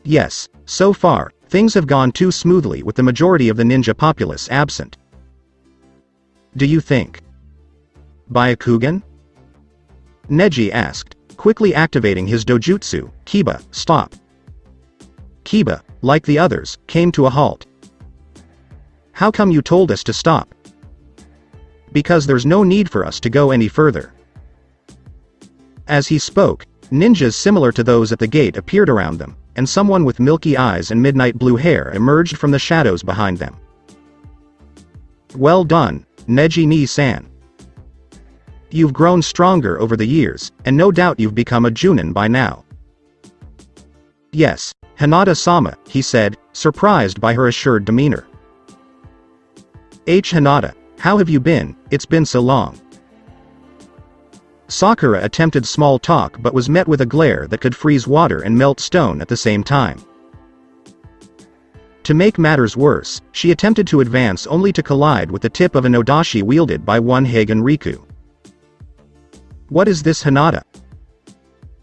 Yes, so far, things have gone too smoothly with the majority of the ninja populace absent. Do you think? Byakugan? Neji asked, quickly activating his dojutsu. Kiba, stop. Kiba, like the others, came to a halt. How come you told us to stop? Because there's no need for us to go any further. As he spoke, ninjas similar to those at the gate appeared around them, and someone with milky eyes and midnight blue hair emerged from the shadows behind them. Well done, Neji Ni-san. You've grown stronger over the years, and no doubt you've become a Junin by now. Yes, Hinata-sama, he said, surprised by her assured demeanor. Hinata, how have you been? It's been so long. Sakura attempted small talk but was met with a glare that could freeze water and melt stone at the same time. To make matters worse, she attempted to advance only to collide with the tip of an odashi wielded by one Hagen Riku. What is this Hinata?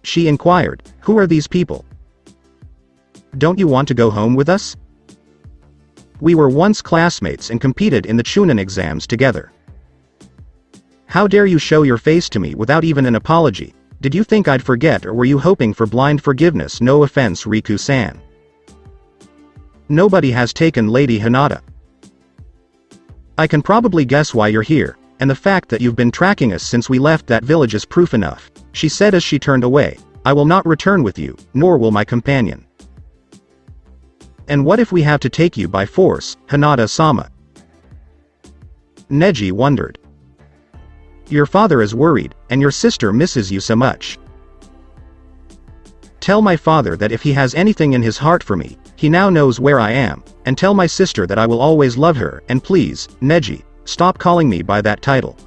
She inquired, who are these people? Don't you want to go home with us? We were once classmates and competed in the Chunin exams together. How dare you show your face to me without even an apology? Did you think I'd forget, or were you hoping for blind forgiveness? No offense, Riku-san. Nobody has taken Lady Hinata. I can probably guess why you're here, and the fact that you've been tracking us since we left that village is proof enough, she said as she turned away. I will not return with you, nor will my companion. And what if we have to take you by force, Hinata-sama? Neji wondered. Your father is worried, and your sister misses you so much. Tell my father that if he has anything in his heart for me, he now knows where I am, and tell my sister that I will always love her, and please, Neji, stop calling me by that title.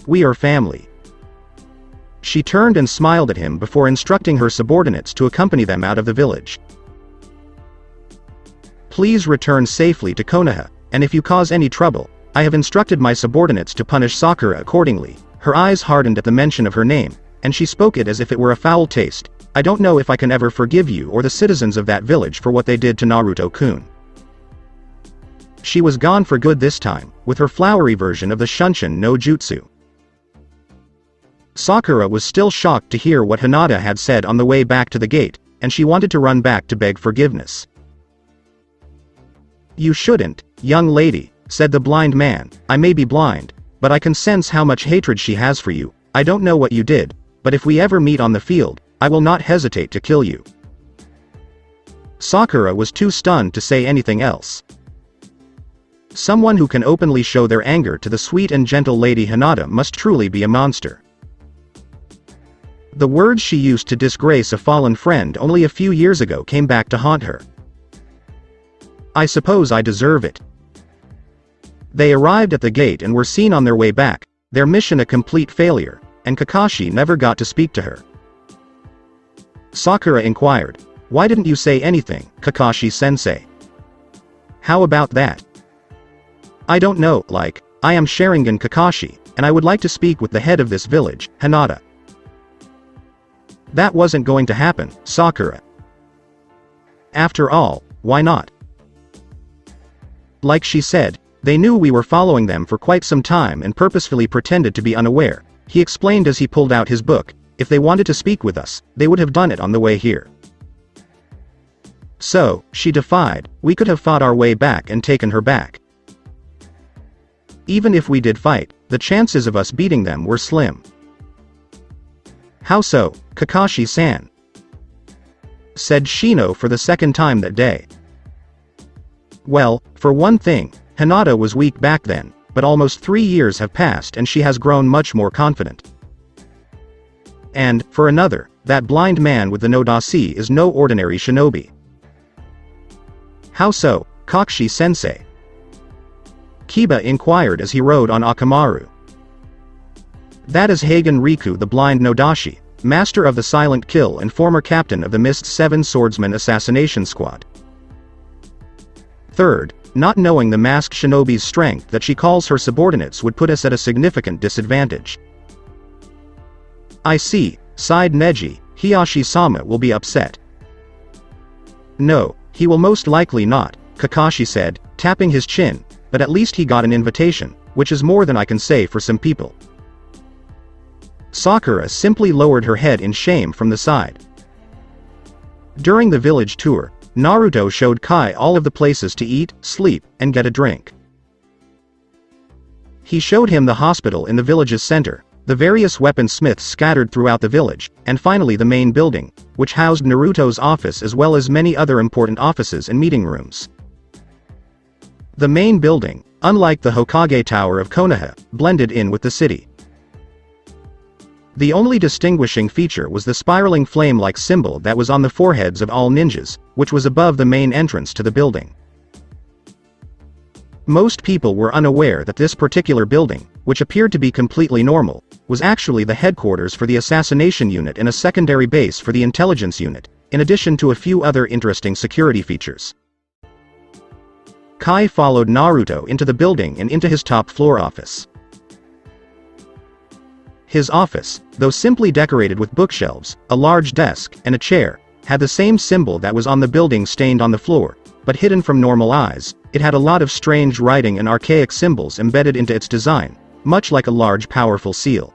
We are family. She turned and smiled at him before instructing her subordinates to accompany them out of the village. Please return safely to Konoha, and if you cause any trouble, I have instructed my subordinates to punish Sakura accordingly. Her eyes hardened at the mention of her name, and she spoke it as if it were a foul taste. I don't know if I can ever forgive you or the citizens of that village for what they did to Naruto-kun. She was gone for good this time, with her flowery version of the Shunshin no Jutsu. Sakura was still shocked to hear what Hinata had said on the way back to the gate, and she wanted to run back to beg forgiveness. You shouldn't, young lady, said the blind man. I may be blind, but I can sense how much hatred she has for you. I don't know what you did, but if we ever meet on the field, I will not hesitate to kill you. Sakura was too stunned to say anything else. Someone who can openly show their anger to the sweet and gentle Lady Hinata must truly be a monster. The words she used to disgrace a fallen friend only a few years ago came back to haunt her. I suppose I deserve it. They arrived at the gate and were seen on their way back, their mission a complete failure, and Kakashi never got to speak to her. Sakura inquired, why didn't you say anything, Kakashi-sensei? How about that? I don't know, like, I am Sharingan Kakashi, and I would like to speak with the head of this village, Hinata. That wasn't going to happen, Sakura. After all, why not? Like she said, they knew we were following them for quite some time and purposefully pretended to be unaware, he explained as he pulled out his book. If they wanted to speak with us, they would have done it on the way here. So, she defied, we could have fought our way back and taken her back. Even if we did fight, the chances of us beating them were slim. How so, Kakashi-san? Said Shino for the second time that day. Well, for one thing, Hinata was weak back then, but almost 3 years have passed and she has grown much more confident. And, for another, that blind man with the Nodasi is no ordinary shinobi. How so, Kakashi-sensei? Kiba inquired as he rode on Akamaru. That is Hagen Riku the Blind Nodashi, master of the Silent Kill and former captain of the Mist 7 Swordsman Assassination Squad. Third, not knowing the masked shinobi's strength that she calls her subordinates would put us at a significant disadvantage. I see, sighed Neji, Hiyashi-sama will be upset. No, he will most likely not, Kakashi said, tapping his chin, but at least he got an invitation, which is more than I can say for some people. Sakura simply lowered her head in shame from the side. During the village tour, Naruto showed Kai all of the places to eat, sleep, and get a drink. He showed him the hospital in the village's center, the various weaponsmiths scattered throughout the village, and finally the main building, which housed Naruto's office as well as many other important offices and meeting rooms. The main building, unlike the Hokage Tower of Konoha, blended in with the city. The only distinguishing feature was the spiraling flame-like symbol that was on the foreheads of all ninjas, which was above the main entrance to the building. Most people were unaware that this particular building, which appeared to be completely normal, was actually the headquarters for the assassination unit and a secondary base for the intelligence unit, in addition to a few other interesting security features. Kai followed Naruto into the building and into his top-floor office. His office, though simply decorated with bookshelves, a large desk, and a chair, had the same symbol that was on the building stained on the floor, but hidden from normal eyes. It had a lot of strange writing and archaic symbols embedded into its design, much like a large powerful seal.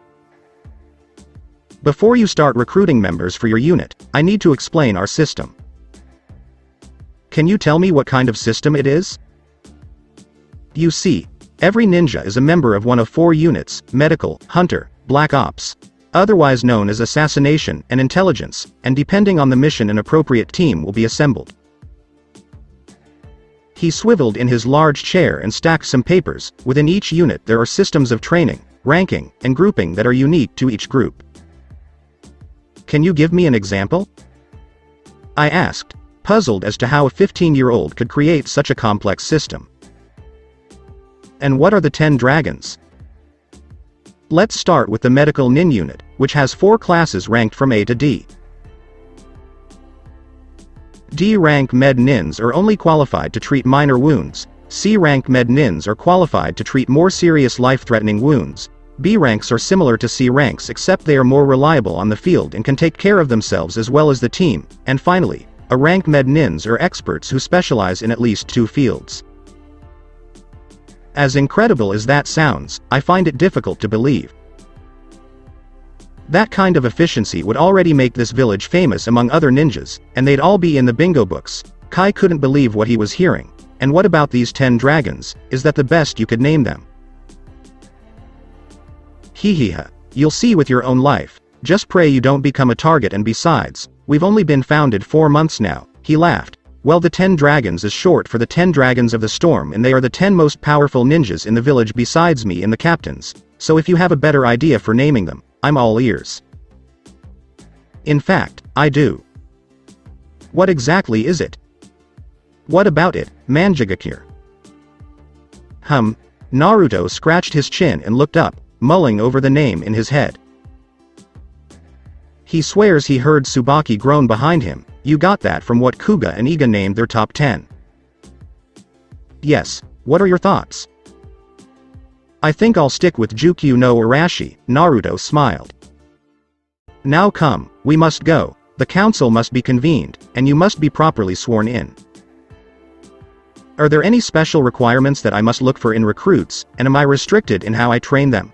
Before you start recruiting members for your unit, I need to explain our system. Can you tell me what kind of system it is? You see, every ninja is a member of one of 4 units: medical, hunter, black ops, otherwise known as assassination and intelligence, and depending on the mission an appropriate team will be assembled. He swiveled in his large chair and stacked some papers. Within each unit there are systems of training, ranking, and grouping that are unique to each group. Can you give me an example? I asked, puzzled as to how a 15-year-old could create such a complex system. And what are the 10 dragons? Let's start with the medical nin unit, which has 4 classes ranked from A to D. D rank med nins are only qualified to treat minor wounds, C rank med nins are qualified to treat more serious life-threatening wounds, B ranks are similar to C ranks except they are more reliable on the field and can take care of themselves as well as the team, and finally, A rank med nins are experts who specialize in at least 2 fields. As incredible as that sounds, I find it difficult to believe. That kind of efficiency would already make this village famous among other ninjas, and they'd all be in the bingo books. Kai couldn't believe what he was hearing. And what about these 10 dragons? Is that the best you could name them? Hehehe. You'll see with your own life. Just pray you don't become a target, and besides, we've only been founded 4 months now, he laughed. Well, the 10 dragons is short for the 10 dragons of the storm, and they are the 10 most powerful ninjas in the village besides me and the captains, so if you have a better idea for naming them, I'm all ears. In fact, I do. What exactly is it? What about it, Manjigakure? Naruto scratched his chin and looked up, mulling over the name in his head. He swears he heard Tsubaki groan behind him. You got that from what Kuga and Iga named their top 10. Yes, what are your thoughts? I think I'll stick with Jukyu no Arashi, Naruto smiled. Now come, we must go, the council must be convened, and you must be properly sworn in. Are there any special requirements that I must look for in recruits, and am I restricted in how I train them?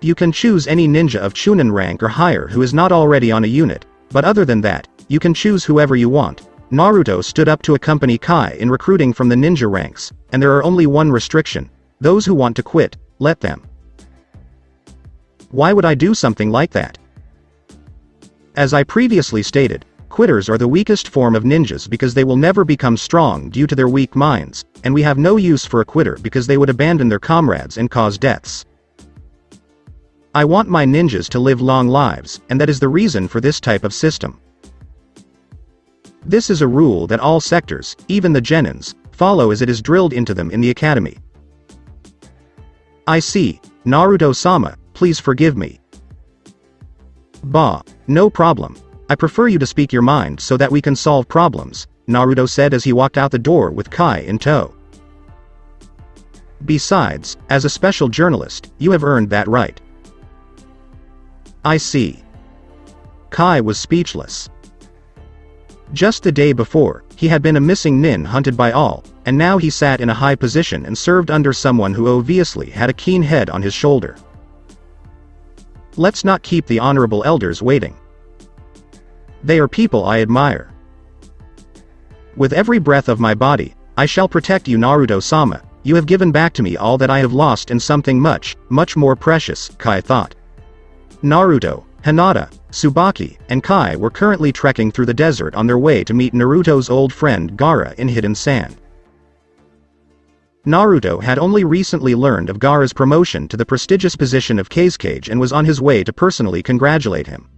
You can choose any ninja of Chunin rank or higher who is not already on a unit, but other than that, you can choose whoever you want. Naruto stood up to accompany Kai in recruiting from the ninja ranks, and there are only one restriction: those who want to quit, let them. Why would I do something like that? As I previously stated, quitters are the weakest form of ninjas because they will never become strong due to their weak minds, and we have no use for a quitter because they would abandon their comrades and cause deaths. I want my ninjas to live long lives, and that is the reason for this type of system. This is a rule that all sectors, even the genins, follow as it is drilled into them in the academy. I see, Naruto-sama, please forgive me. Bah, no problem. I prefer you to speak your mind so that we can solve problems, Naruto said as he walked out the door with Kai in tow. Besides, as a special journalist, you have earned that right. I see. Kai was speechless. Just the day before, he had been a missing nin hunted by all, and now he sat in a high position and served under someone who obviously had a keen head on his shoulder. Let's not keep the honorable elders waiting. They are people I admire. With every breath of my body, I shall protect you, Naruto-sama. You have given back to me all that I have lost and something much, much more precious, Kai thought. Naruto, Hinata, Tsubaki, and Kai were currently trekking through the desert on their way to meet Naruto's old friend Gaara in Hidden Sand. Naruto had only recently learned of Gaara's promotion to the prestigious position of Kazekage and was on his way to personally congratulate him.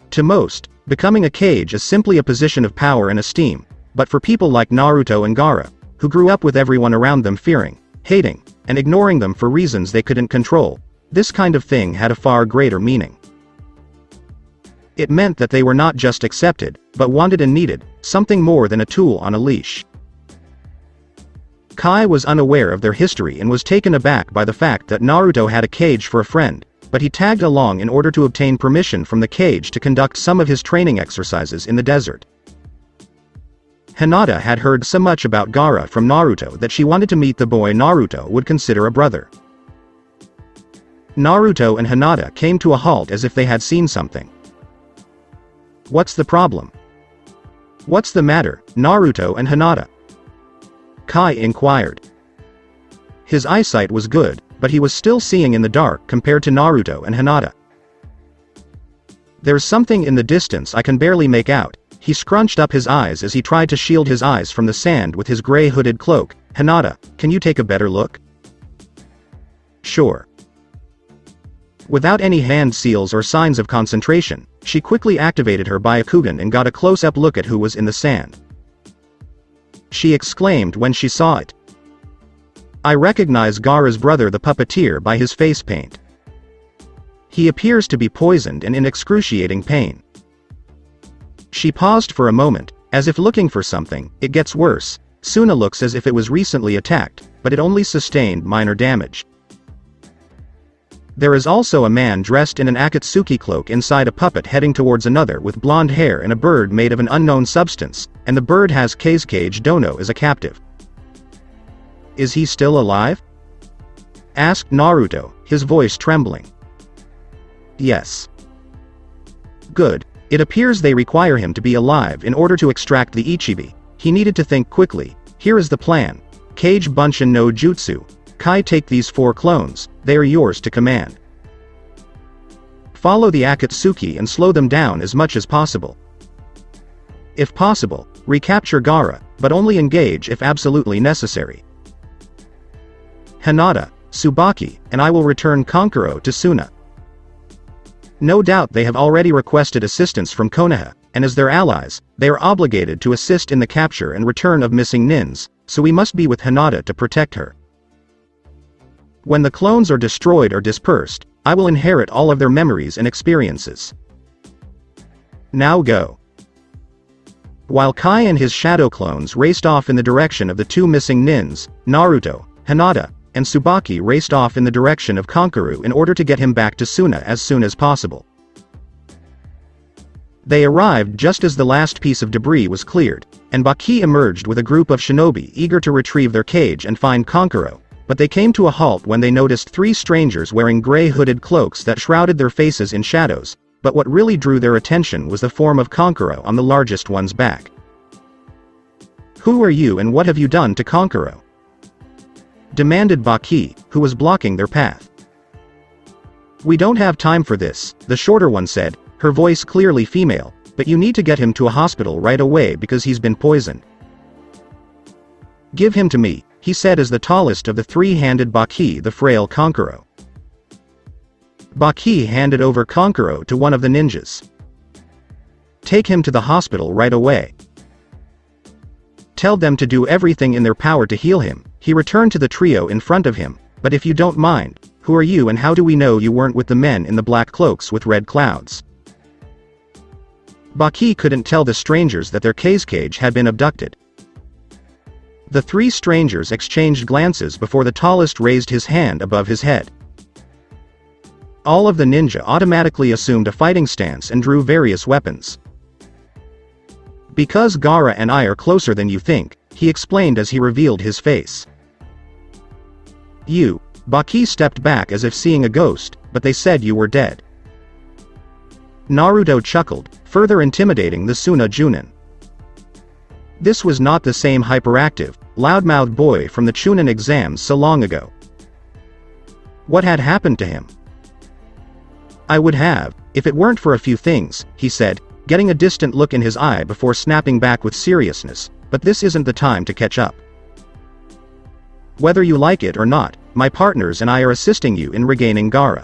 To most, becoming a Kage is simply a position of power and esteem, but for people like Naruto and Gaara, who grew up with everyone around them fearing, hating, and ignoring them for reasons they couldn't control, this kind of thing had a far greater meaning. It meant that they were not just accepted, but wanted and needed, something more than a tool on a leash. Kai was unaware of their history and was taken aback by the fact that Naruto had a Kage for a friend, but he tagged along in order to obtain permission from the Kage to conduct some of his training exercises in the desert. Hinata had heard so much about Gaara from Naruto that she wanted to meet the boy Naruto would consider a brother. Naruto and Hinata came to a halt as if they had seen something. What's the problem? What's the matter, Naruto and Hinata? Kai inquired. His eyesight was good, but he was still seeing in the dark compared to Naruto and Hinata. There's something in the distance I can barely make out. He scrunched up his eyes as he tried to shield his eyes from the sand with his gray hooded cloak. Hinata, can you take a better look? Sure. Without any hand seals or signs of concentration, she quickly activated her Byakugan and got a close-up look at who was in the sand. She exclaimed when she saw it. I recognize Gaara's brother the puppeteer by his face paint. He appears to be poisoned and in excruciating pain. She paused for a moment, as if looking for something. It gets worse. Suna looks as if it was recently attacked, but it only sustained minor damage. There is also a man dressed in an Akatsuki cloak inside a puppet heading towards another with blonde hair and a bird made of an unknown substance, and the bird has Kazekage Dono as a captive. Is he still alive? Asked Naruto, his voice trembling. Yes. Good. It appears they require him to be alive in order to extract the Ichibi. He needed to think quickly. Here is the plan. Kage Bunshin no Jutsu. Kai, take these 4 clones, they are yours to command. Follow the Akatsuki and slow them down as much as possible. If possible, recapture Gaara, but only engage if absolutely necessary. Hinata, Tsubaki, and I will return Kankuro to Suna. No doubt they have already requested assistance from Konoha, and as their allies, they are obligated to assist in the capture and return of missing nins, so we must be with Hinata to protect her. When the clones are destroyed or dispersed, I will inherit all of their memories and experiences. Now go. While Kai and his shadow clones raced off in the direction of the two missing nins, Naruto, Hinata, and Tsubaki raced off in the direction of Kankuro in order to get him back to Suna as soon as possible. They arrived just as the last piece of debris was cleared, and Baki emerged with a group of shinobi eager to retrieve their cage and find Kankuro, but they came to a halt when they noticed three strangers wearing gray hooded cloaks that shrouded their faces in shadows, but what really drew their attention was the form of Kankuro on the largest one's back. "Who are you and what have you done to Kankuro?" demanded Baki, who was blocking their path. "We don't have time for this," the shorter one said, her voice clearly female, "but you need to get him to a hospital right away because he's been poisoned." "Give him to me," he said as the tallest of the three handed Baki the frail Kankuro. Baki handed over Kankuro to one of the ninjas. "Take him to the hospital right away. Tell them to do everything in their power to heal him." He returned to the trio in front of him, "But if you don't mind, who are you and how do we know you weren't with the men in the black cloaks with red clouds?" Baki couldn't tell the strangers that their cage had been abducted. The three strangers exchanged glances before the tallest raised his hand above his head. All of the ninja automatically assumed a fighting stance and drew various weapons. "Because Gaara and I are closer than you think," he explained as he revealed his face. "You." Baki stepped back as if seeing a ghost, "but they said you were dead." Naruto chuckled, further intimidating the Suna Junin. This was not the same hyperactive, loudmouthed boy from the Chunin exams so long ago. What had happened to him? "I would have, if it weren't for a few things," he said, getting a distant look in his eye before snapping back with seriousness, "but this isn't the time to catch up. Whether you like it or not, my partners and I are assisting you in regaining Gaara."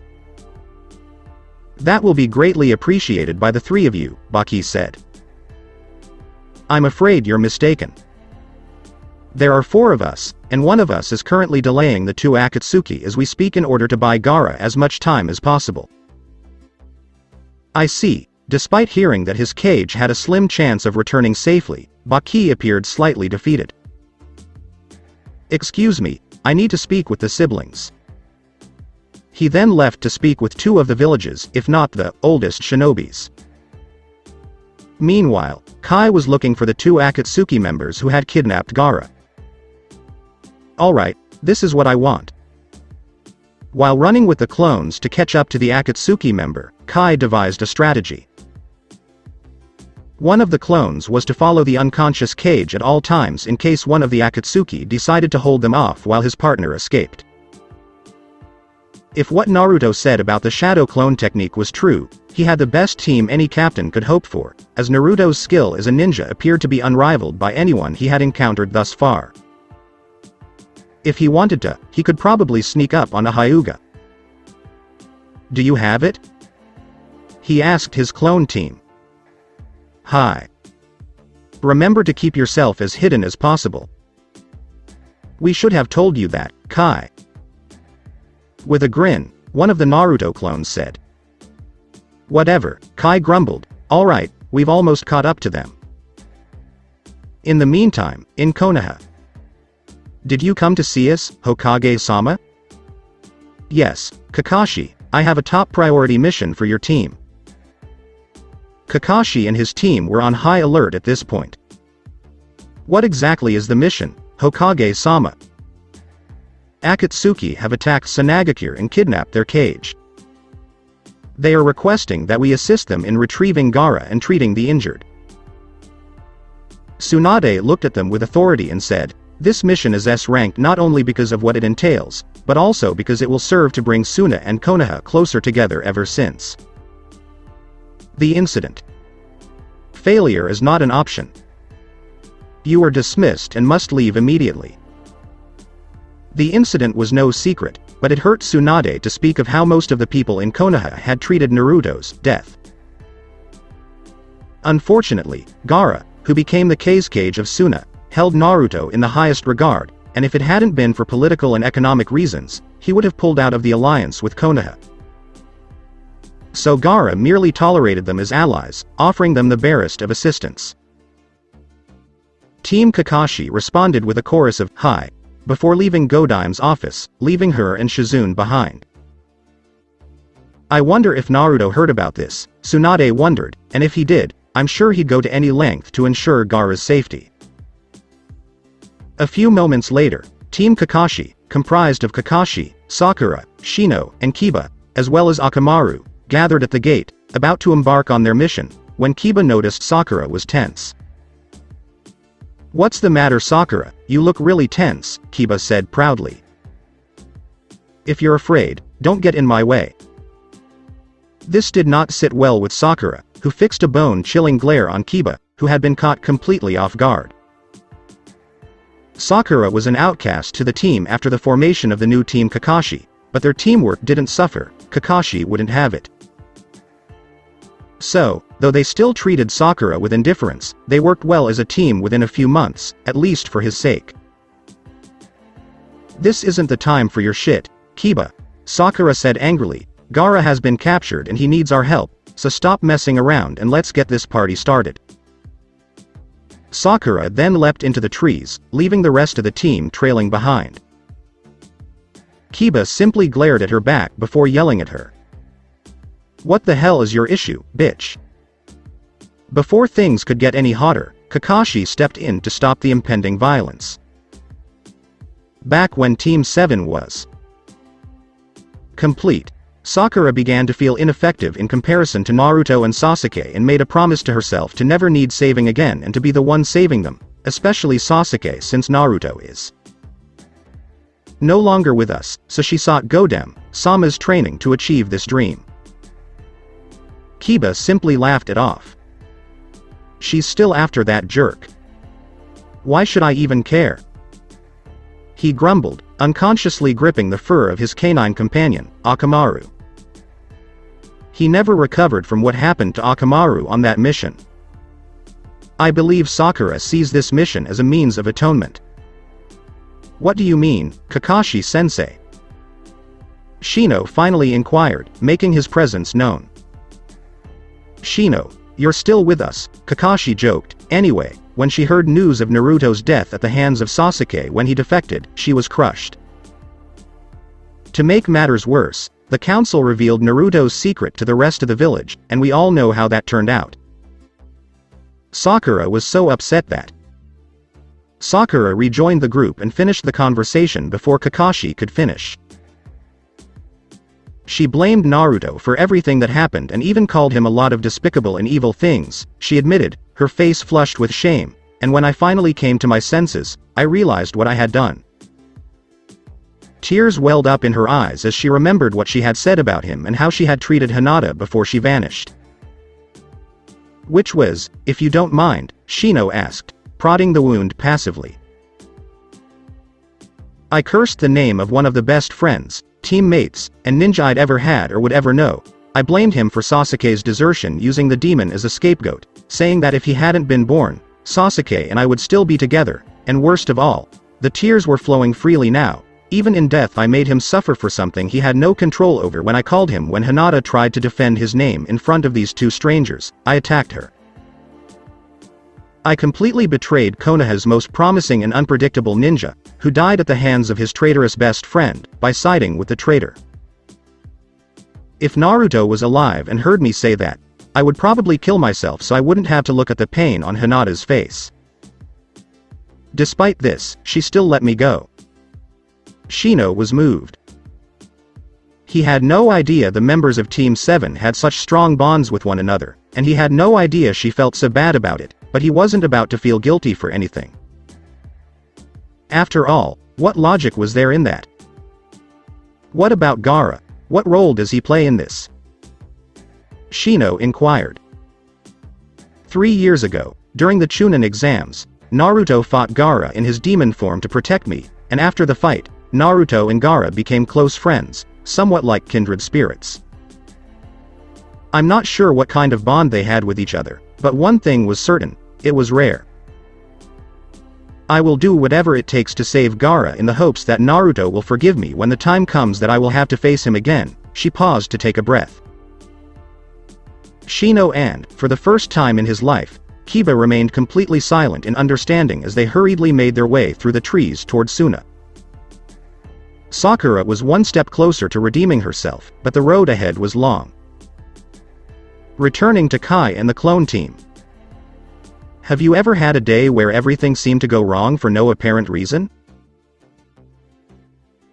"That will be greatly appreciated by the three of you," Baki said. "I'm afraid you're mistaken. There are four of us, and one of us is currently delaying the two Akatsuki as we speak in order to buy Gaara as much time as possible." "I see." Despite hearing that his cage had a slim chance of returning safely, Baki appeared slightly defeated. "Excuse me, I need to speak with the siblings." He then left to speak with two of the villages, if not the oldest shinobis. Meanwhile, Kai was looking for the two Akatsuki members who had kidnapped Gaara. "Alright, this is what I want." While running with the clones to catch up to the Akatsuki member, Kai devised a strategy. One of the clones was to follow the unconscious cage at all times in case one of the Akatsuki decided to hold them off while his partner escaped. If what Naruto said about the shadow clone technique was true, he had the best team any captain could hope for, as Naruto's skill as a ninja appeared to be unrivaled by anyone he had encountered thus far. If he wanted to, he could probably sneak up on a Hyuga. "Do you have it?" he asked his clone team. "Hi. Remember to keep yourself as hidden as possible." "We should have told you that, Kai." With a grin, one of the Naruto clones said. "Whatever," Kai grumbled, "alright, we've almost caught up to them." In the meantime, in Konoha. "Did you come to see us, Hokage-sama?" "Yes, Kakashi, I have a top priority mission for your team." Kakashi and his team were on high alert at this point. "What exactly is the mission, Hokage-sama?" "Akatsuki have attacked Sunagakure and kidnapped their cage. They are requesting that we assist them in retrieving Gaara and treating the injured." Tsunade looked at them with authority and said, "This mission is S-ranked not only because of what it entails, but also because it will serve to bring Suna and Konoha closer together ever since." The incident. Failure is not an option. You are dismissed and must leave immediately. The incident was no secret, but it hurt Tsunade to speak of how most of the people in Konoha had treated Naruto's death. Unfortunately, Gaara, who became the cage of Suna, held Naruto in the highest regard, and if it hadn't been for political and economic reasons, he would have pulled out of the alliance with Konoha. So Gaara merely tolerated them as allies, offering them the barest of assistance. Team Kakashi responded with a chorus of "Hi" before leaving Godime's office, leaving her and Shizune behind. I wonder if Naruto heard about this, Tsunade wondered, and if he did, I'm sure he'd go to any length to ensure Gaara's safety. A few moments later, Team Kakashi, comprised of Kakashi, Sakura, Shino, and Kiba, as well as Akamaru, gathered at the gate, about to embark on their mission, when Kiba noticed Sakura was tense. "What's the matter, Sakura? You look really tense," Kiba said proudly. "If you're afraid, don't get in my way." This did not sit well with Sakura, who fixed a bone-chilling glare on Kiba, who had been caught completely off guard. Sakura was an outcast to the team after the formation of the new Team Kakashi, but their teamwork didn't suffer. Kakashi wouldn't have it. So, though they still treated Sakura with indifference, they worked well as a team within a few months, at least for his sake. "This isn't the time for your shit, Kiba," Sakura said angrily. "Gaara has been captured and he needs our help, so stop messing around and let's get this party started." Sakura then leapt into the trees, leaving the rest of the team trailing behind. Kiba simply glared at her back before yelling at her. "What the hell is your issue, bitch?" Before things could get any hotter, Kakashi stepped in to stop the impending violence. Back when Team 7 was complete, Sakura began to feel ineffective in comparison to Naruto and Sasuke and made a promise to herself to never need saving again and to be the one saving them, especially Sasuke since Naruto is no longer with us, so she sought Godem-sama's training to achieve this dream. Kiba simply laughed it off. "She's still after that jerk. Why should I even care?" he grumbled, unconsciously gripping the fur of his canine companion, Akamaru. He never recovered from what happened to Akamaru on that mission. I believe Sakura sees this mission as a means of atonement. "What do you mean, Kakashi-sensei?" Shino finally inquired, making his presence known. "Shino, you're still with us," Kakashi joked. Anyway, when she heard news of Naruto's death at the hands of Sasuke when he defected, she was crushed. To make matters worse, the council revealed Naruto's secret to the rest of the village, and we all know how that turned out. Sakura was so upset that Sakura rejoined the group and finished the conversation before Kakashi could finish. She blamed Naruto for everything that happened and even called him a lot of despicable and evil things, she admitted, her face flushed with shame, and when I finally came to my senses, I realized what I had done. Tears welled up in her eyes as she remembered what she had said about him and how she had treated Hinata before she vanished. "Which was, if you don't mind?" Shino asked, prodding the wound passively. "I cursed the name of one of the best friends, teammates, and ninja I'd ever had or would ever know. I blamed him for Sasuke's desertion using the demon as a scapegoat, saying that if he hadn't been born, Sasuke and I would still be together, and worst of all, the tears were flowing freely now. Even in death I made him suffer for something he had no control over. When I called him when Hinata tried to defend his name in front of these two strangers, I attacked her. I completely betrayed Konoha's most promising and unpredictable ninja, who died at the hands of his traitorous best friend, by siding with the traitor. If Naruto was alive and heard me say that, I would probably kill myself so I wouldn't have to look at the pain on Hinata's face. Despite this, she still let me go." Shino was moved. He had no idea the members of Team 7 had such strong bonds with one another, and he had no idea she felt so bad about it, but he wasn't about to feel guilty for anything. After all, what logic was there in that? What about Gaara? What role does he play in this? Shino inquired. 3 years ago, during the Chunin exams, Naruto fought Gaara in his demon form to protect me, and after the fight, Naruto and Gaara became close friends, somewhat like kindred spirits. I'm not sure what kind of bond they had with each other, but one thing was certain, it was rare. I will do whatever it takes to save Gaara in the hopes that Naruto will forgive me when the time comes that I will have to face him again. She paused to take a breath. Shino and, for the first time in his life, Kiba remained completely silent in understanding as they hurriedly made their way through the trees toward Suna. Sakura was one step closer to redeeming herself, but the road ahead was long. Returning to Kai and the clone team. Have you ever had a day where everything seemed to go wrong for no apparent reason?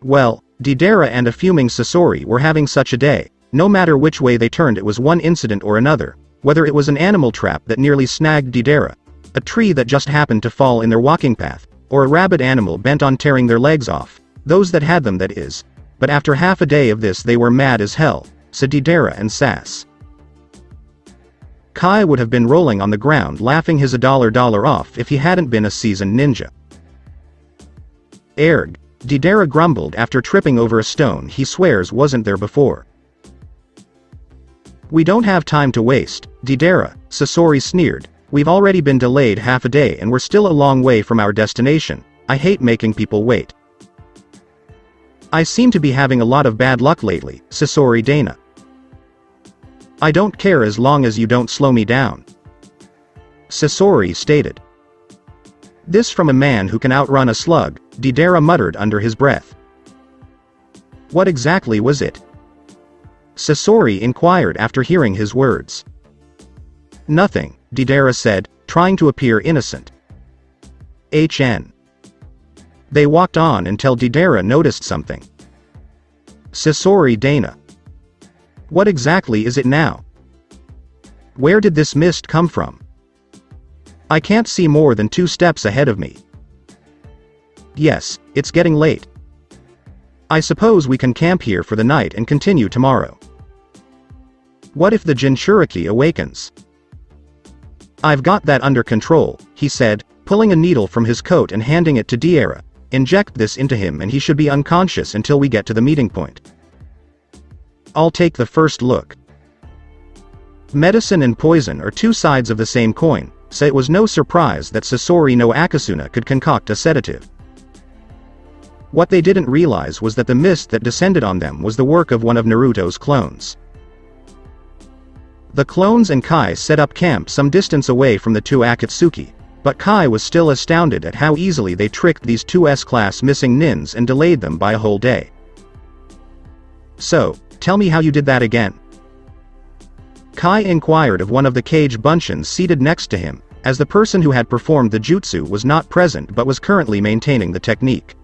Well, Deidara and a fuming Sasori were having such a day. No matter which way they turned, it was one incident or another, whether it was an animal trap that nearly snagged Deidara, a tree that just happened to fall in their walking path, or a rabid animal bent on tearing their legs off, those that had them, that is. But after half a day of this they were mad as hell, said Deidara and Sass. Kai would have been rolling on the ground laughing his $1 off if he hadn't been a seasoned ninja. Erg, Deidara grumbled after tripping over a stone he swears wasn't there before. We don't have time to waste, Deidara, Sasori sneered. We've already been delayed half a day and we're still a long way from our destination. I hate making people wait. I seem to be having a lot of bad luck lately, Sasori Dana. I don't care as long as you don't slow me down, Sasori stated. This from a man who can outrun a slug, Deidara muttered under his breath. What exactly was it? Sasori inquired after hearing his words. Nothing, Deidara said, trying to appear innocent. HN. They walked on until Deidara noticed something. Sasori Dana. What exactly is it now? Where did this mist come from? I can't see more than 2 steps ahead of me. Yes, it's getting late. I suppose we can camp here for the night and continue tomorrow. What if the Jinchuriki awakens? I've got that under control, he said, pulling a needle from his coat and handing it to Deidara. Inject this into him and he should be unconscious until we get to the meeting point. I'll take the first look. Medicine and poison are 2 sides of the same coin, so it was no surprise that Sasori no Akasuna could concoct a sedative. What they didn't realize was that the mist that descended on them was the work of one of Naruto's clones. The clones and Kai set up camp some distance away from the 2 Akatsuki, but Kai was still astounded at how easily they tricked these 2 S-class missing nins and delayed them by a whole day. So, tell me how you did that again. Kai inquired of one of the cage bunchins seated next to him, as the person who had performed the jutsu was not present but was currently maintaining the technique.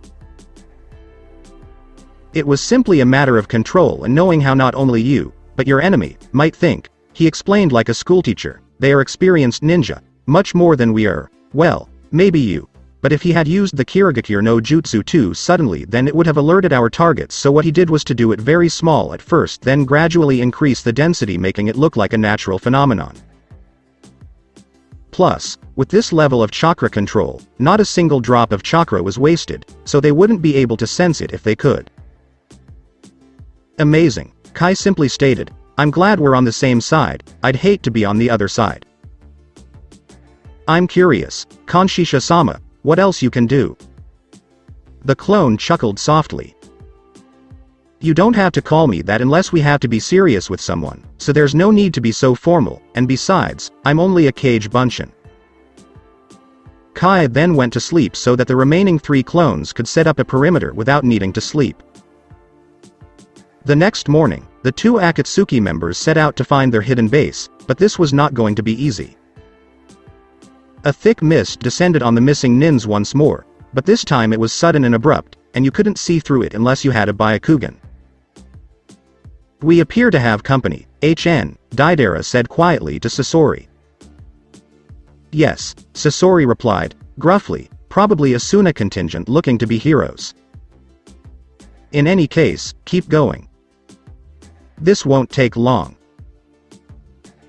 It was simply a matter of control and knowing how not only you, but your enemy, might think, he explained like a schoolteacher. They are experienced ninja, much more than we are. Well, maybe you. But if he had used the Kirigakure no Jutsu too suddenly, then it would have alerted our targets, so what he did was to do it very small at first, then gradually increase the density, making it look like a natural phenomenon. Plus, with this level of chakra control, not a single drop of chakra was wasted, so they wouldn't be able to sense it if they could. Amazing, Kai simply stated. I'm glad we're on the same side, I'd hate to be on the other side. I'm curious, Kanshisha-sama, what else you can do? The clone chuckled softly. You don't have to call me that unless we have to be serious with someone, so there's no need to be so formal, and besides, I'm only a cage bunshin. Kai then went to sleep so that the remaining 3 clones could set up a perimeter without needing to sleep. The next morning, the 2 Akatsuki members set out to find their hidden base, but this was not going to be easy. A thick mist descended on the missing nins once more, but this time it was sudden and abrupt, and you couldn't see through it unless you had a Byakugan. We appear to have company, HN, Deidara said quietly to Sasori. Yes, Sasori replied, gruffly, probably a Suna contingent looking to be heroes. In any case, keep going. This won't take long.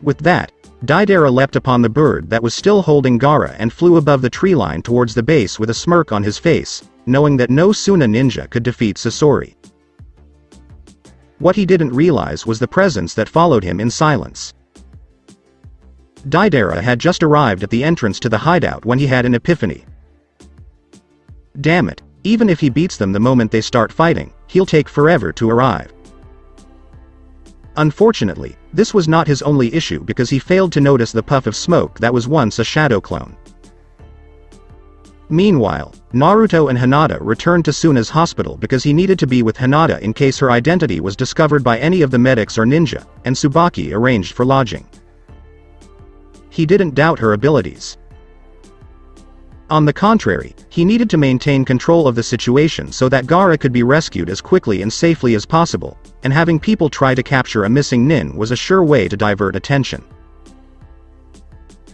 With that, Deidara leapt upon the bird that was still holding Gaara and flew above the tree line towards the base with a smirk on his face, knowing that no Suna ninja could defeat Sasori. What he didn't realize was the presence that followed him in silence. Deidara had just arrived at the entrance to the hideout when he had an epiphany. Damn it, even if he beats them the moment they start fighting, he'll take forever to arrive. Unfortunately, this was not his only issue because he failed to notice the puff of smoke that was once a shadow clone. Meanwhile, Naruto and Hinata returned to Suna's hospital because he needed to be with Hinata in case her identity was discovered by any of the medics or ninja, and Tsubaki arranged for lodging. He didn't doubt her abilities. On the contrary, he needed to maintain control of the situation so that Gaara could be rescued as quickly and safely as possible, and having people try to capture a missing nin was a sure way to divert attention.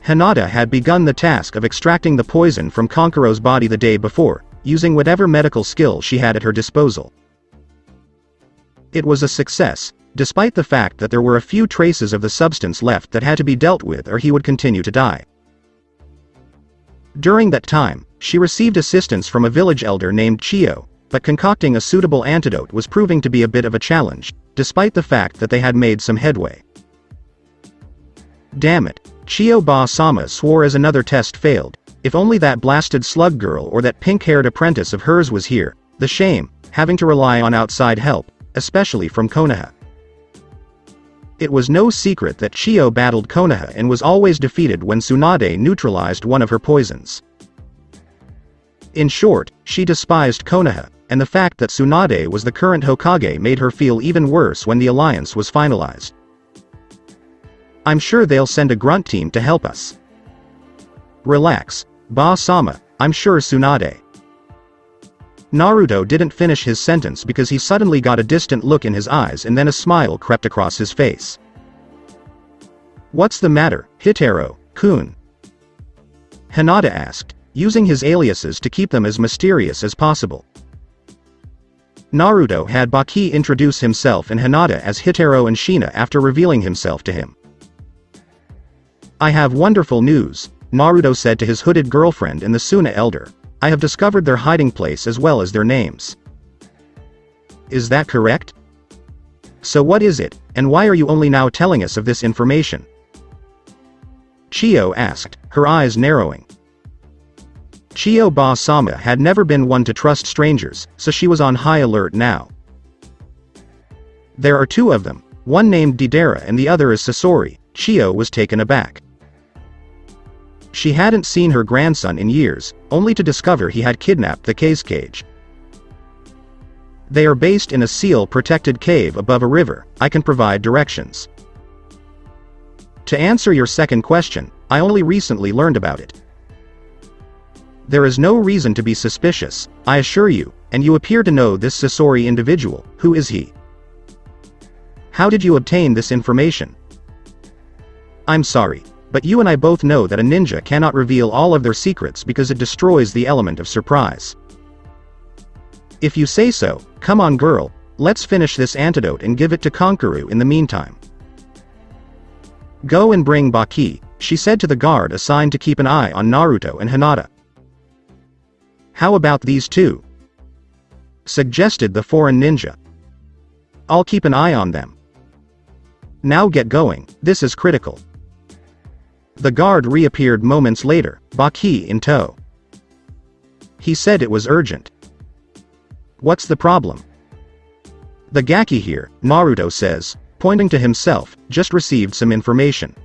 Hinata had begun the task of extracting the poison from Kankuro's body the day before, using whatever medical skill she had at her disposal. It was a success, despite the fact that there were a few traces of the substance left that had to be dealt with or he would continue to die. During that time, she received assistance from a village elder named Chiyo, but concocting a suitable antidote was proving to be a bit of a challenge, despite the fact that they had made some headway. Damn it, Chiyo Ba-sama swore as another test failed. If only that blasted slug girl or that pink-haired apprentice of hers was here. The shame, having to rely on outside help, especially from Konoha. It was no secret that Chiyo battled Konoha and was always defeated when Tsunade neutralized one of her poisons. In short, she despised Konoha, and the fact that Tsunade was the current Hokage made her feel even worse when the alliance was finalized. I'm sure they'll send a grunt team to help us. Relax, Ba-sama, I'm sure Tsunade. Naruto didn't finish his sentence because he suddenly got a distant look in his eyes and then a smile crept across his face. What's the matter, Hitaro-kun? Hinata asked, using his aliases to keep them as mysterious as possible. Naruto had Baki introduce himself and Hinata as Hitaro and Shina after revealing himself to him. I have wonderful news, Naruto said to his hooded girlfriend and the Suna elder. I have discovered their hiding place as well as their names. Is that correct? So what is it, and why are you only now telling us of this information? Chiyo asked, her eyes narrowing. Chiyo Ba-sama had never been one to trust strangers, so she was on high alert now. There are two of them, one named Deidara and the other is Sasori. Chiyo was taken aback. She hadn't seen her grandson in years, only to discover he had kidnapped the Kazekage. They are based in a seal-protected cave above a river. I can provide directions. To answer your second question, I only recently learned about it. There is no reason to be suspicious, I assure you, and you appear to know this Sasori individual. Who is he? How did you obtain this information? I'm sorry, but you and I both know that a ninja cannot reveal all of their secrets because it destroys the element of surprise. If you say so, come on girl, let's finish this antidote and give it to Kankuro in the meantime. Go and bring Baki, she said to the guard assigned to keep an eye on Naruto and Hinata. How about these two? Suggested the foreign ninja. I'll keep an eye on them. Now get going, this is critical. The guard reappeared moments later, Baki in tow. He said it was urgent. What's the problem? The Gaki here, Naruto says, pointing to himself, just received some information.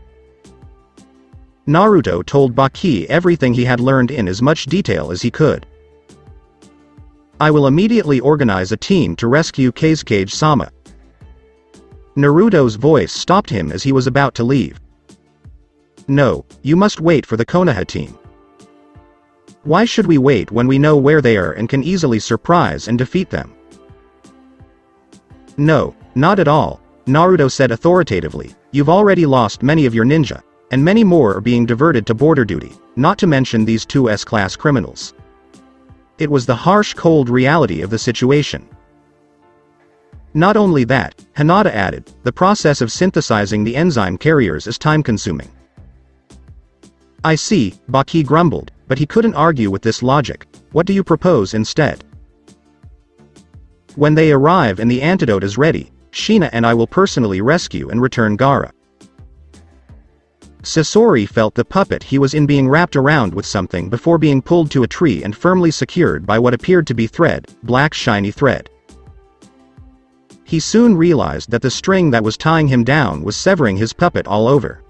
Naruto told Baki everything he had learned in as much detail as he could. I will immediately organize a team to rescue Kazekage-sama. Naruto's voice stopped him as he was about to leave. No, you must wait for the Konoha team. Why should we wait when we know where they are and can easily surprise and defeat them? No, not at all, Naruto said authoritatively. You've already lost many of your ninja, and many more are being diverted to border duty, not to mention these two S-class criminals. It was the harsh cold reality of the situation. Not only that, Hinata added, the process of synthesizing the enzyme carriers is time-consuming. I see, Baki grumbled, but he couldn't argue with this logic. What do you propose instead? When they arrive and the antidote is ready, Shina and I will personally rescue and return Gaara. Sasori felt the puppet he was in being wrapped around with something before being pulled to a tree and firmly secured by what appeared to be thread, black shiny thread. He soon realized that the string that was tying him down was severing his puppet all over.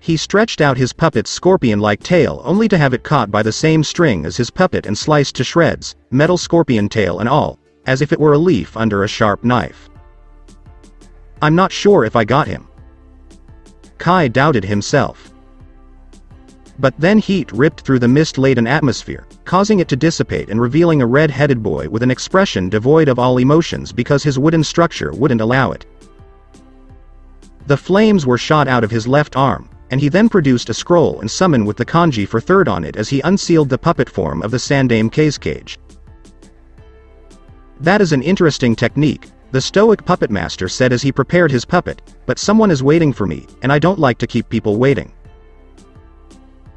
He stretched out his puppet's scorpion-like tail only to have it caught by the same string as his puppet and sliced to shreds, metal scorpion tail and all, as if it were a leaf under a sharp knife. I'm not sure if I got him. Kai doubted himself. But then heat ripped through the mist-laden atmosphere, causing it to dissipate and revealing a red-headed boy with an expression devoid of all emotions because his wooden structure wouldn't allow it. The flames were shot out of his left arm, and he then produced a scroll and summoned with the kanji for third on it as he unsealed the puppet form of the Sandame cage. That is an interesting technique, the stoic puppet master said as he prepared his puppet, but someone is waiting for me, and I don't like to keep people waiting.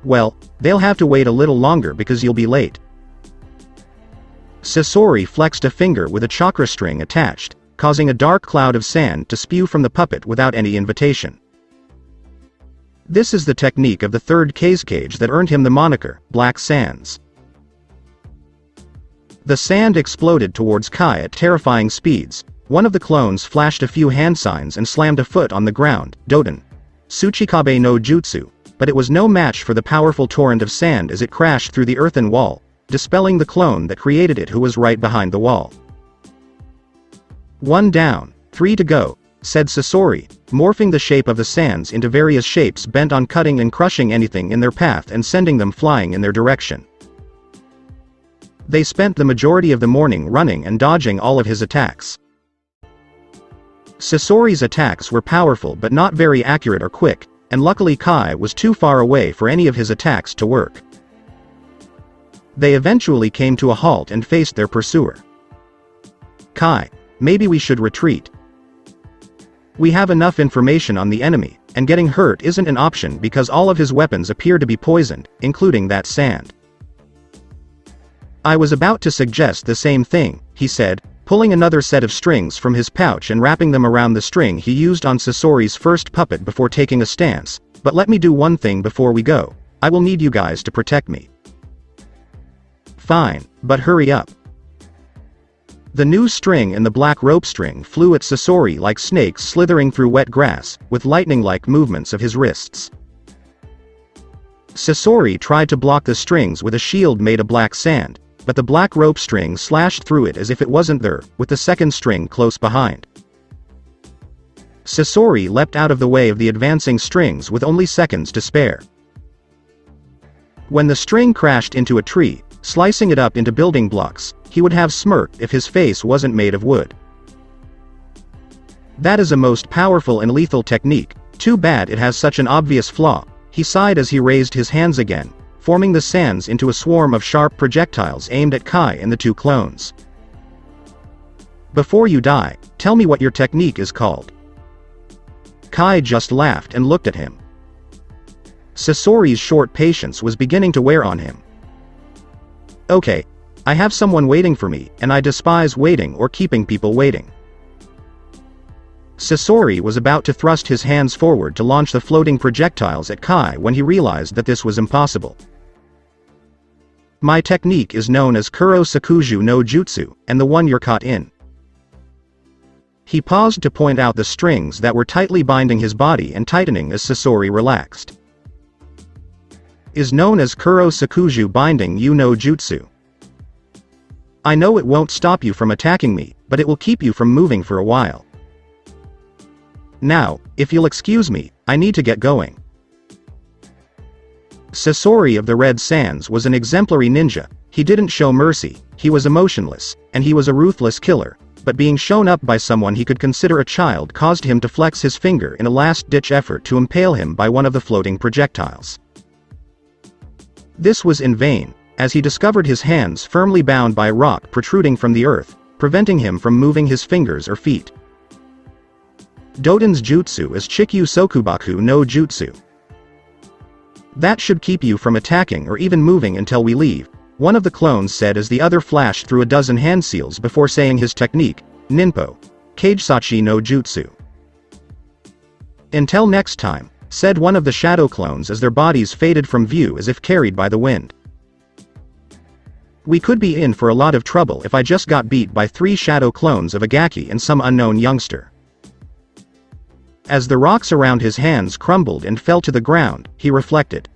Well, they'll have to wait a little longer because you'll be late. Sasori flexed a finger with a chakra string attached, causing a dark cloud of sand to spew from the puppet without any invitation. This is the technique of the third cage that earned him the moniker, Black Sands. The sand exploded towards Kai at terrifying speeds. One of the clones flashed a few hand signs and slammed a foot on the ground, Doten. Tsuchikabe no Jutsu, but it was no match for the powerful torrent of sand as it crashed through the earthen wall, dispelling the clone that created it who was right behind the wall. 1 down, 3 to go, said Sasori, morphing the shape of the sands into various shapes bent on cutting and crushing anything in their path and sending them flying in their direction. They spent the majority of the morning running and dodging all of his attacks. Sasori's attacks were powerful but not very accurate or quick, and luckily Kai was too far away for any of his attacks to work. They eventually came to a halt and faced their pursuer. Kai, maybe we should retreat. We have enough information on the enemy, and getting hurt isn't an option because all of his weapons appear to be poisoned, including that sand. I was about to suggest the same thing, he said, pulling another set of strings from his pouch and wrapping them around the string he used on Sasori's first puppet before taking a stance, but let me do one thing before we go. I will need you guys to protect me. Fine, but hurry up. The new string and the black rope string flew at Sasori like snakes slithering through wet grass, with lightning-like movements of his wrists. Sasori tried to block the strings with a shield made of black sand, but the black rope string slashed through it as if it wasn't there, with the second string close behind. Sasori leapt out of the way of the advancing strings with only seconds to spare. When the string crashed into a tree, slicing it up into building blocks, he would have smirked if his face wasn't made of wood. That is a most powerful and lethal technique, too bad it has such an obvious flaw, he sighed as he raised his hands again, forming the sands into a swarm of sharp projectiles aimed at Kai and the two clones. Before you die, tell me what your technique is called. Kai just laughed and looked at him. Sasori's short patience was beginning to wear on him. Okay. I have someone waiting for me, and I despise waiting or keeping people waiting. Sasori was about to thrust his hands forward to launch the floating projectiles at Kai when he realized that this was impossible. My technique is known as Kuro Sakuju no Jutsu, and the one you're caught in. He paused to point out the strings that were tightly binding his body and tightening as Sasori relaxed. Is known as Kuro Sakuju binding you no Jutsu. I know it won't stop you from attacking me, but it will keep you from moving for a while. Now, if you'll excuse me, I need to get going. Sasori of the Red Sands was an exemplary ninja. He didn't show mercy, he was emotionless, and he was a ruthless killer, but being shown up by someone he could consider a child caused him to flex his finger in a last-ditch effort to impale him by one of the floating projectiles. This was in vain, as he discovered his hands firmly bound by rock protruding from the earth, preventing him from moving his fingers or feet. Doten's jutsu is Chikyu Sokubaku no Jutsu. That should keep you from attacking or even moving until we leave, one of the clones said as the other flashed through a dozen hand seals before saying his technique, Ninpo, Kagesachi no Jutsu. Until next time, said one of the shadow clones as their bodies faded from view as if carried by the wind. We could be in for a lot of trouble if I just got beat by 3 shadow clones of Agaki and some unknown youngster. As the rocks around his hands crumbled and fell to the ground, he reflected.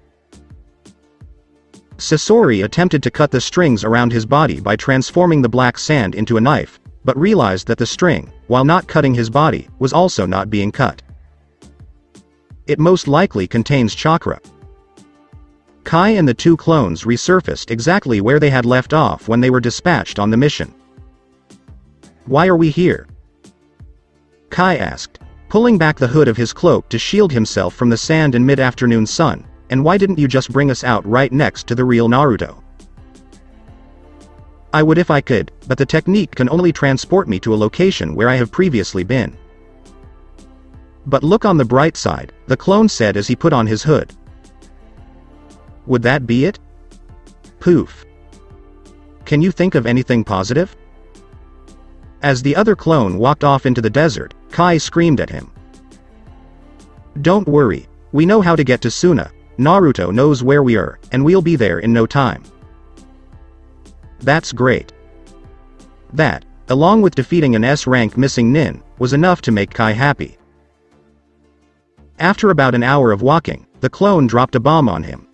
Sasori attempted to cut the strings around his body by transforming the black sand into a knife, but realized that the string, while not cutting his body, was also not being cut. It most likely contains chakra. Kai and the 2 clones resurfaced exactly where they had left off when they were dispatched on the mission. "Why are we here?" Kai asked, pulling back the hood of his cloak to shield himself from the sand and mid-afternoon sun. "And why didn't you just bring us out right next to the real Naruto?" "I would if I could, but the technique can only transport me to a location where I have previously been." "But look on the bright side," the clone said as he put on his hood. "Would that be it?" Poof. "Can you think of anything positive?" As the other clone walked off into the desert, Kai screamed at him. "Don't worry, we know how to get to Suna. Naruto knows where we are, and we'll be there in no time." "That's great." That, along with defeating an S-rank missing nin, was enough to make Kai happy. After about an hour of walking, the clone dropped a bomb on him.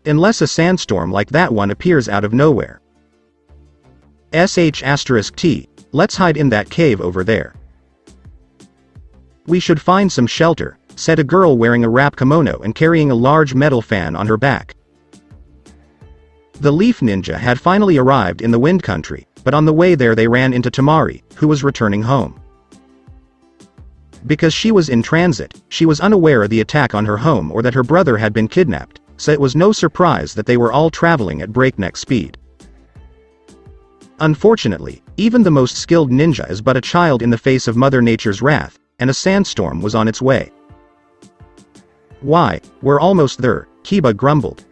"Unless a sandstorm like that one appears out of nowhere. *T, let's hide in that cave over there." "We should find some shelter," said a girl wearing a wrap kimono and carrying a large metal fan on her back. The Leaf Ninja had finally arrived in the Wind Country, but on the way there they ran into Tamari, who was returning home. Because she was in transit, she was unaware of the attack on her home or that her brother had been kidnapped, so it was no surprise that they were all traveling at breakneck speed. Unfortunately, even the most skilled ninja is but a child in the face of Mother Nature's wrath, and a sandstorm was on its way. "Why, we're almost there," Kiba grumbled.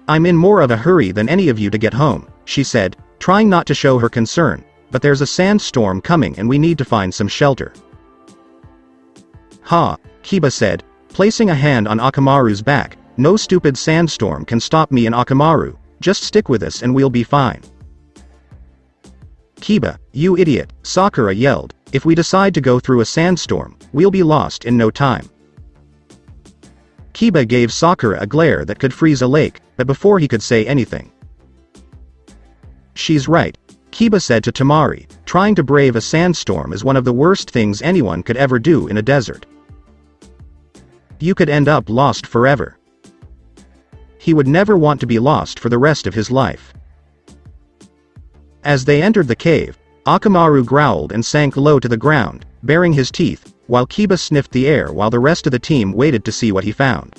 "I'm in more of a hurry than any of you to get home," she said, trying not to show her concern, "but there's a sandstorm coming and we need to find some shelter." "Ha," Kiba said, placing a hand on Akamaru's back, "No stupid sandstorm can stop me and Akamaru, just stick with us and we'll be fine." "Kiba, you idiot," Sakura yelled, "if we decide to go through a sandstorm, we'll be lost in no time." Kiba gave Sakura a glare that could freeze a lake, but before he could say anything. "She's right," Kiba said to Tamari, "trying to brave a sandstorm is one of the worst things anyone could ever do in a desert. You could end up lost forever." He would never want to be lost for the rest of his life. As they entered the cave, Akamaru growled and sank low to the ground, baring his teeth, while Kiba sniffed the air while the rest of the team waited to see what he found.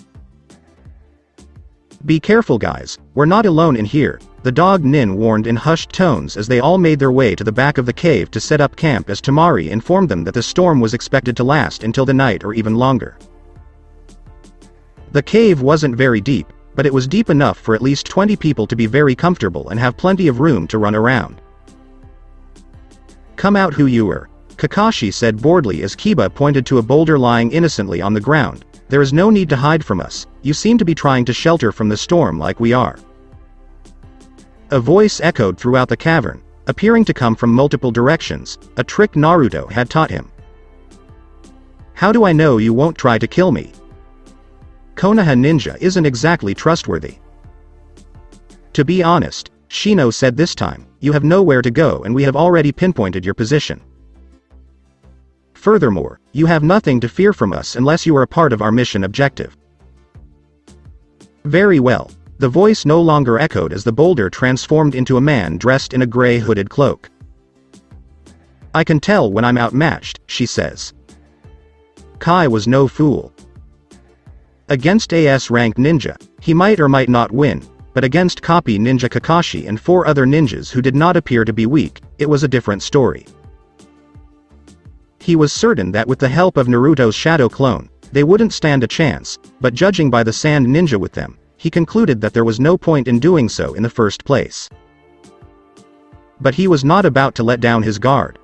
"Be careful guys, we're not alone in here," the dog Nin warned in hushed tones as they all made their way to the back of the cave to set up camp as Tamari informed them that the storm was expected to last until the night or even longer. The cave wasn't very deep, but it was deep enough for at least 20 people to be very comfortable and have plenty of room to run around. "Come out who you are," Kakashi said boredly as Kiba pointed to a boulder lying innocently on the ground. "There is no need to hide from us, you seem to be trying to shelter from the storm like we are." A voice echoed throughout the cavern, appearing to come from multiple directions, a trick Naruto had taught him. "How do I know you won't try to kill me? Konoha Ninja isn't exactly trustworthy." "To be honest," Shino said this time, "you have nowhere to go and we have already pinpointed your position. Furthermore, you have nothing to fear from us unless you are a part of our mission objective." "Very well." The voice no longer echoed as the boulder transformed into a man dressed in a gray hooded cloak. "I can tell when I'm outmatched," she says. Kai was no fool. Against a S-rank ninja, he might or might not win, but against copy ninja Kakashi and 4 other ninjas who did not appear to be weak, it was a different story. He was certain that with the help of Naruto's shadow clone, they wouldn't stand a chance, but judging by the sand ninja with them, he concluded that there was no point in doing so in the first place. But he was not about to let down his guard.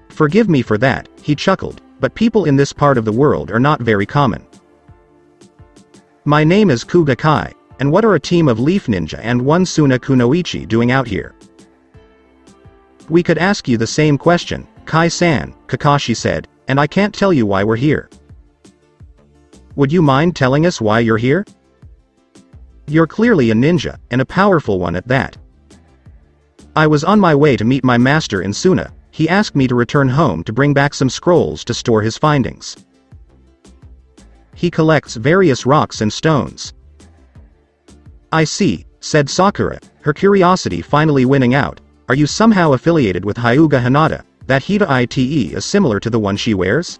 "Forgive me for that," he chuckled, "but people in this part of the world are not very common. My name is Kuga Kai, And what are a team of Leaf Ninja and one Suna Kunoichi doing out here? We could ask you the same question, Kai-san, Kakashi said, and I can't tell you why we're here. Would you mind telling us why you're here? You're clearly a ninja, and a powerful one at that. I was on my way to meet my master in Suna. He asked me to return home to bring back some scrolls to store his findings. He collects various rocks and stones. I see, said Sakura, her curiosity finally winning out. Are you somehow affiliated with Hyuga Hinata? That Hita Ite is similar to the one she wears?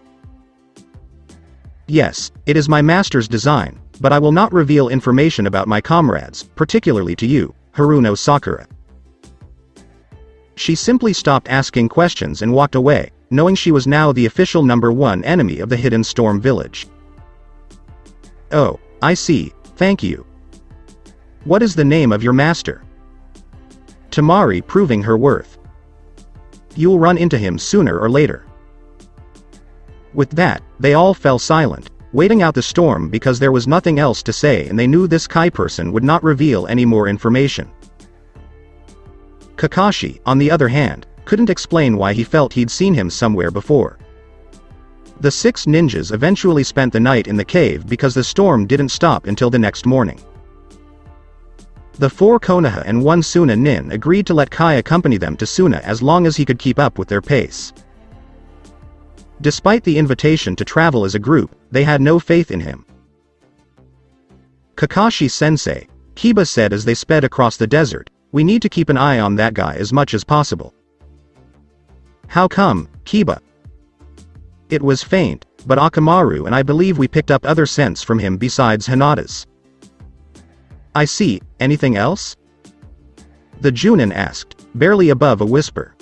Yes, it is my master's design, but I will not reveal information about my comrades, particularly to you, Haruno Sakura. She simply stopped asking questions and walked away, knowing she was now the official #1 enemy of the Hidden Storm Village. Oh, I see, thank you. What is the name of your master? Tamari, proving her worth. You'll run into him sooner or later. With that, they all fell silent, waiting out the storm because there was nothing else to say, and they knew this Kai person would not reveal any more information. Kakashi, on the other hand, couldn't explain why he felt he'd seen him somewhere before. The 6 ninjas eventually spent the night in the cave because the storm didn't stop until the next morning. The 4 Konoha and 1 Suna nin agreed to let Kai accompany them to Suna as long as he could keep up with their pace. Despite the invitation to travel as a group, they had no faith in him. Kakashi-sensei, Kiba said as they sped across the desert, we need to keep an eye on that guy as much as possible. How come, Kiba? It was faint, but Akamaru and I believe we picked up other scents from him besides Hinata's. I see, anything else? The Junin asked, barely above a whisper.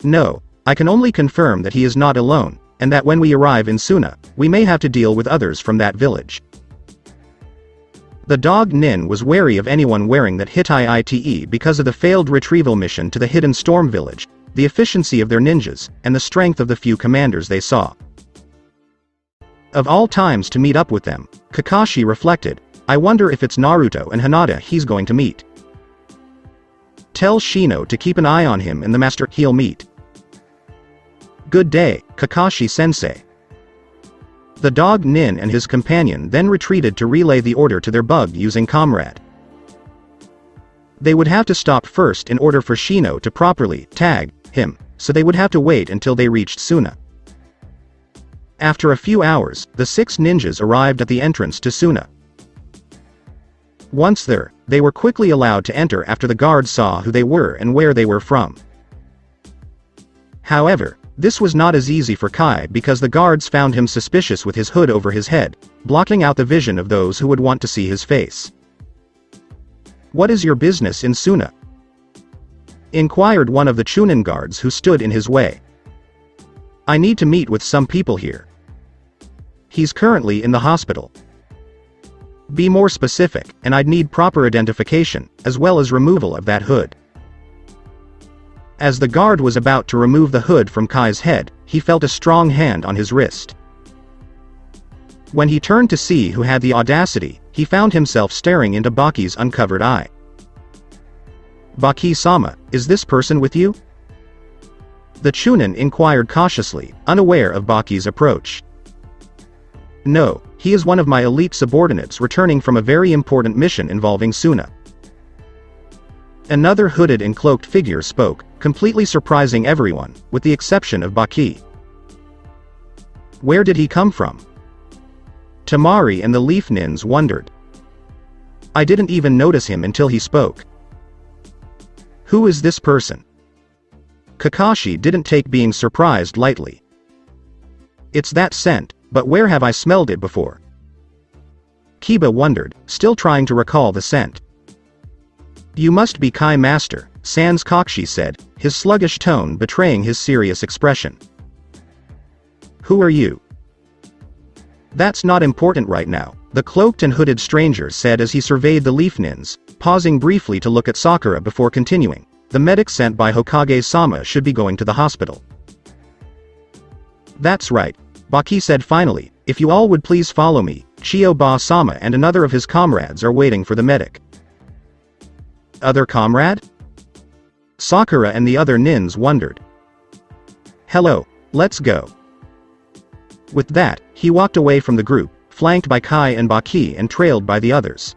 No, I can only confirm that he is not alone, and that when we arrive in Suna, we may have to deal with others from that village. The dog Nin was wary of anyone wearing that Hitai Ite because of the failed retrieval mission to the Hidden Storm Village, the efficiency of their ninjas, and the strength of the few commanders they saw. Of all times to meet up with them, Kakashi reflected, I wonder if it's Naruto and Hinata he's going to meet. Tell Shino to keep an eye on him and the master he'll meet. Good day, Kakashi-sensei. The dog Nin and his companion then retreated to relay the order to their bug using Comrade. They would have to stop first in order for Shino to properly tag him, so they would have to wait until they reached Suna. After a few hours, the 6 ninjas arrived at the entrance to Suna. Once there, they were quickly allowed to enter after the guards saw who they were and where they were from. However, this was not as easy for Kai because the guards found him suspicious with his hood over his head, blocking out the vision of those who would want to see his face. What is your business in Suna? Inquired one of the Chunin guards who stood in his way. I need to meet with some people here. He's currently in the hospital. Be more specific, and I'd need proper identification, as well as removal of that hood. As the guard was about to remove the hood from Kai's head, he felt a strong hand on his wrist. When he turned to see who had the audacity, he found himself staring into Baki's uncovered eye. Baki-sama, is this person with you? The Chunin inquired cautiously, unaware of Baki's approach. No, he is one of my elite subordinates returning from a very important mission involving Suna. Another hooded and cloaked figure spoke, completely surprising everyone, with the exception of Baki. Where did he come from? Tamari and the Leaf Nins wondered. I didn't even notice him until he spoke. Who is this person? Kakashi didn't take being surprised lightly. It's that scent, but where have I smelled it before? Kiba wondered, still trying to recall the scent. You must be Kai Master, Sans Kokshi said, his sluggish tone betraying his serious expression. Who are you? That's not important right now, the cloaked and hooded stranger said as he surveyed the Leaf Nins, pausing briefly to look at Sakura before continuing. The medic sent by Hokage-sama should be going to the hospital. That's right, Baki said finally, if you all would please follow me, Chiyo-ba-sama and another of his comrades are waiting for the medic. Other comrade? Sakura and the other nins wondered. Hello, let's go. With that, he walked away from the group, flanked by Kai and Baki and trailed by the others.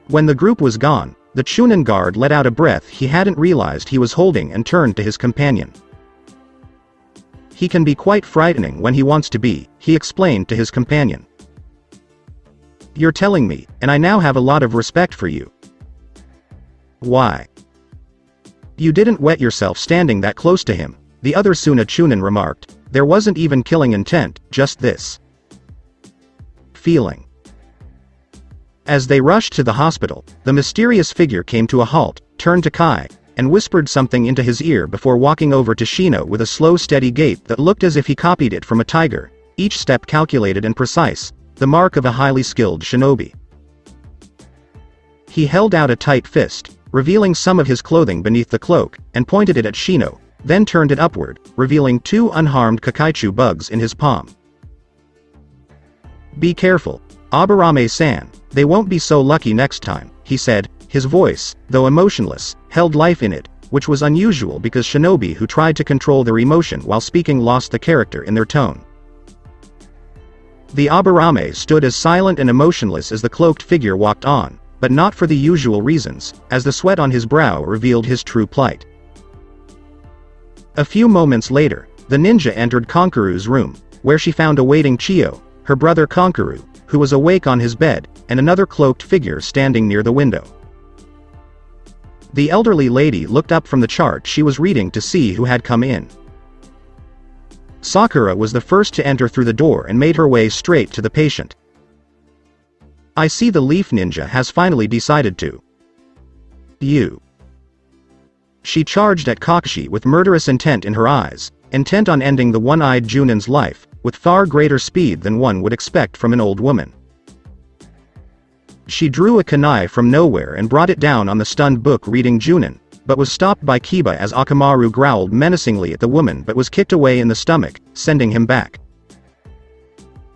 When the group was gone, the Chunin guard let out a breath he hadn't realized he was holding and turned to his companion. He can be quite frightening when he wants to be, he explained to his companion. You're telling me, and I now have a lot of respect for you. Why? You didn't wet yourself standing that close to him, the other Suna Chunin remarked. There wasn't even killing intent, just this feeling. As they rushed to the hospital, the mysterious figure came to a halt, turned to Kai, and whispered something into his ear before walking over to Shino with a slow steady gait that looked as if he copied it from a tiger, each step calculated and precise, the mark of a highly skilled shinobi. He held out a tight fist, revealing some of his clothing beneath the cloak, and pointed it at Shino, then turned it upward, revealing 2 unharmed Kakaichu bugs in his palm. Be careful, Aburame-san, they won't be so lucky next time, he said, his voice, though emotionless, held life in it, which was unusual because shinobi who tried to control their emotion while speaking lost the character in their tone. The Aburame stood as silent and emotionless as the cloaked figure walked on, but not for the usual reasons, as the sweat on his brow revealed his true plight. A few moments later, the ninja entered Konkuru's room, where she found awaiting Chiyo, her brother Konkuru, who was awake on his bed, and another cloaked figure standing near the window. The elderly lady looked up from the chart she was reading to see who had come in. Sakura was the first to enter through the door and made her way straight to the patient. I see the Leaf Ninja has finally decided to. You. She charged at Kakashi with murderous intent in her eyes, intent on ending the one-eyed Junin's life, with far greater speed than one would expect from an old woman. She drew a kunai from nowhere and brought it down on the stunned book-reading Junin, but was stopped by Kiba as Akamaru growled menacingly at the woman but was kicked away in the stomach, sending him back.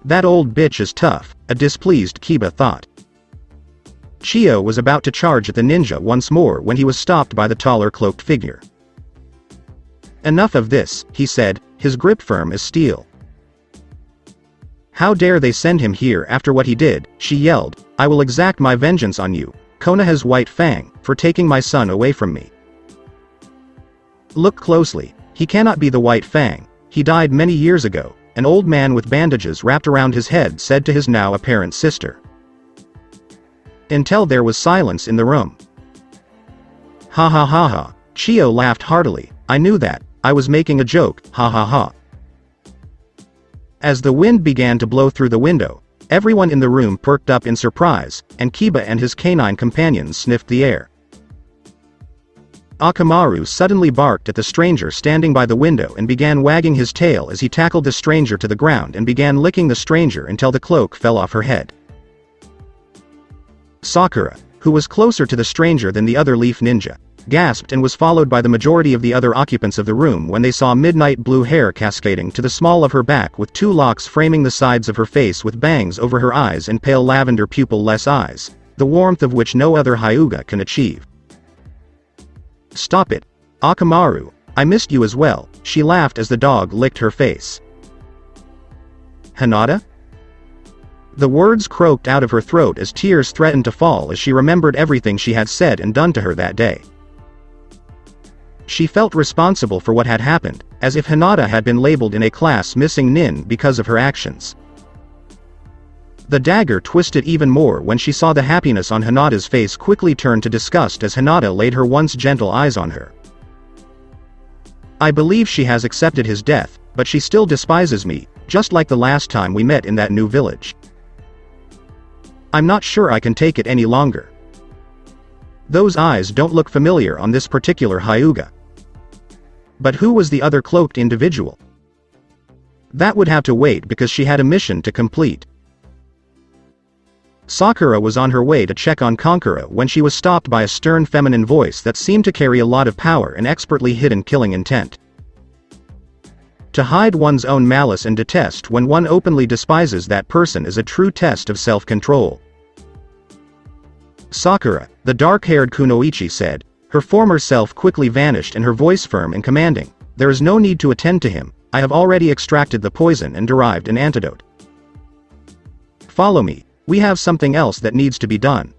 That old bitch is tough, a displeased Kiba thought. Chiyo was about to charge at the ninja once more when he was stopped by the taller cloaked figure. Enough of this, he said, his grip firm as steel. How dare they send him here after what he did, she yelled, I will exact my vengeance on you, Konoha's White Fang, for taking my son away from me. Look closely, he cannot be the White Fang, he died many years ago, an old man with bandages wrapped around his head said to his now apparent sister. Until there was silence in the room. Ha ha ha ha, Chiyo laughed heartily, I knew that, I was making a joke, ha ha ha. As the wind began to blow through the window, everyone in the room perked up in surprise, and Kiba and his canine companions sniffed the air. Akamaru suddenly barked at the stranger standing by the window and began wagging his tail as he tackled the stranger to the ground and began licking the stranger until the cloak fell off her head. Sakura, who was closer to the stranger than the other Leaf Ninja, gasped and was followed by the majority of the other occupants of the room when they saw midnight blue hair cascading to the small of her back with 2 locks framing the sides of her face with bangs over her eyes and pale lavender pupil-less eyes, the warmth of which no other Hyuga can achieve. Stop it, Akamaru, I missed you as well, she laughed as the dog licked her face. Hinata? The words croaked out of her throat as tears threatened to fall as she remembered everything she had said and done to her that day. She felt responsible for what had happened, as if Hinata had been labeled in a class missing nin because of her actions. The dagger twisted even more when she saw the happiness on Hinata's face quickly turn to disgust as Hinata laid her once gentle eyes on her. I believe she has accepted his death, but she still despises me, just like the last time we met in that new village. I'm not sure I can take it any longer. Those eyes don't look familiar on this particular Hyuga. But who was the other cloaked individual? That would have to wait because she had a mission to complete. Sakura was on her way to check on Konkura when she was stopped by a stern feminine voice that seemed to carry a lot of power and expertly hidden killing intent. To hide one's own malice and detest when one openly despises that person is a true test of self-control. Sakura, the dark-haired kunoichi, said. Her former self quickly vanished and her voice firm and commanding. There is no need to attend to him, I have already extracted the poison and derived an antidote. Follow me, we have something else that needs to be done.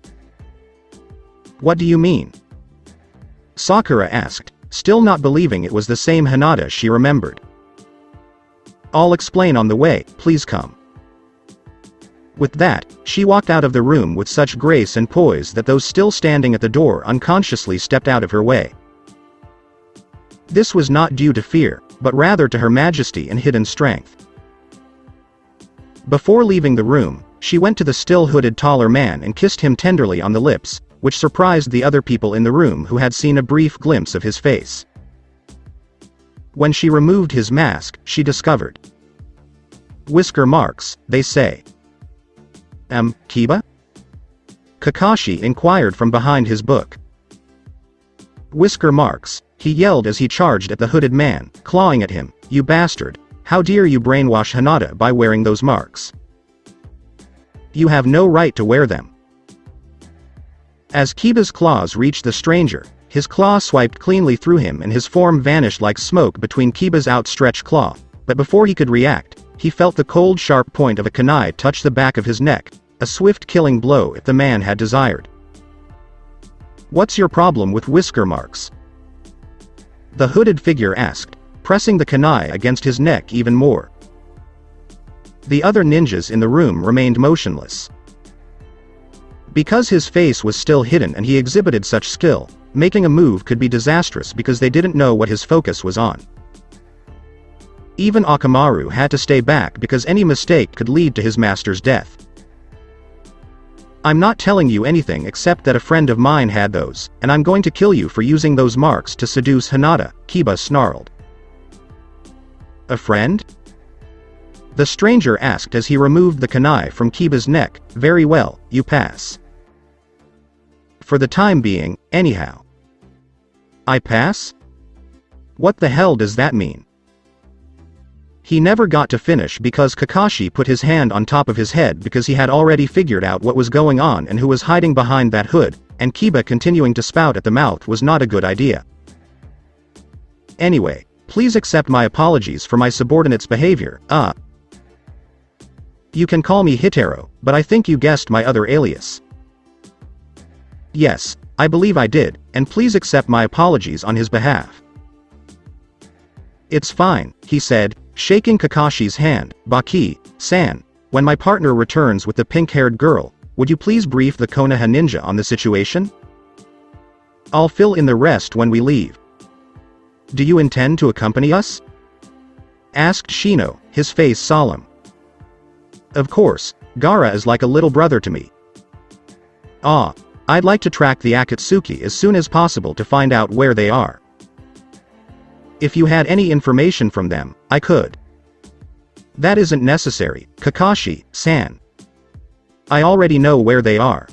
What do you mean? Sakura asked, still not believing it was the same Hinata she remembered. I'll explain on the way, please come. With that, she walked out of the room with such grace and poise that those still standing at the door unconsciously stepped out of her way. This was not due to fear, but rather to her majesty and hidden strength. Before leaving the room, she went to the still-hooded taller man and kissed him tenderly on the lips, which surprised the other people in the room who had seen a brief glimpse of his face. When she removed his mask, she discovered whisker marks, they say. Kiba? Kakashi inquired from behind his book. Whisker marks, he yelled as he charged at the hooded man, clawing at him. You bastard, how dare you brainwash Hinata by wearing those marks? You have no right to wear them. As Kiba's claws reached the stranger, his claw swiped cleanly through him and his form vanished like smoke between Kiba's outstretched claw, but before he could react, he felt the cold sharp point of a kunai touch the back of his neck, a swift killing blow if the man had desired. What's your problem with whisker marks? The hooded figure asked, pressing the kunai against his neck even more. The other ninjas in the room remained motionless. Because his face was still hidden and he exhibited such skill, making a move could be disastrous because they didn't know what his focus was on. Even Akamaru had to stay back because any mistake could lead to his master's death. I'm not telling you anything except that a friend of mine had those, and I'm going to kill you for using those marks to seduce Hinata, Kiba snarled. A friend? The stranger asked as he removed the kunai from Kiba's neck. Very well, you pass. For the time being, anyhow. I pass? What the hell does that mean? He never got to finish because Kakashi put his hand on top of his head because he had already figured out what was going on and who was hiding behind that hood, and Kiba continuing to spout at the mouth was not a good idea. Anyway, please accept my apologies for my subordinate's behavior. You can call me Hitaro, but I think you guessed my other alias. Yes, I believe I did, and please accept my apologies on his behalf. It's fine, he said, shaking Kakashi's hand. Baki-san, when my partner returns with the pink-haired girl, would you please brief the Konoha ninja on the situation? I'll fill in the rest when we leave. Do you intend to accompany us? Asked Shino, his face solemn. Of course, Gaara is like a little brother to me. I'd like to track the Akatsuki as soon as possible to find out where they are. If you had any information from them, I could. That isn't necessary, Kakashi-san. I already know where they are.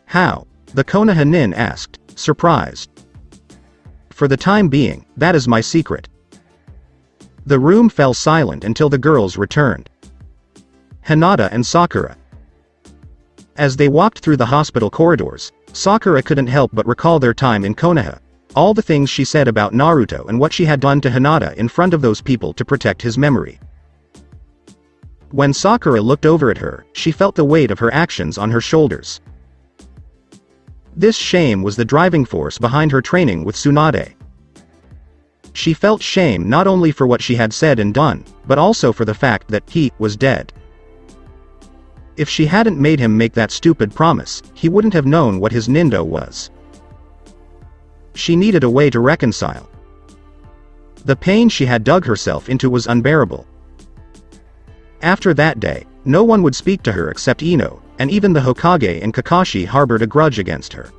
How? The Konoha nin asked, surprised. For the time being, that is my secret. The room fell silent until the girls returned. Hinata and Sakura. As they walked through the hospital corridors, Sakura couldn't help but recall their time in Konoha, all the things she said about Naruto and what she had done to Hinata in front of those people to protect his memory. When Sakura looked over at her, she felt the weight of her actions on her shoulders. This shame was the driving force behind her training with Tsunade. She felt shame not only for what she had said and done, but also for the fact that he was dead. If she hadn't made him make that stupid promise, he wouldn't have known what his nindo was. She needed a way to reconcile. The pain she had dug herself into was unbearable. After that day, no one would speak to her except Ino, and even the Hokage and Kakashi harbored a grudge against her.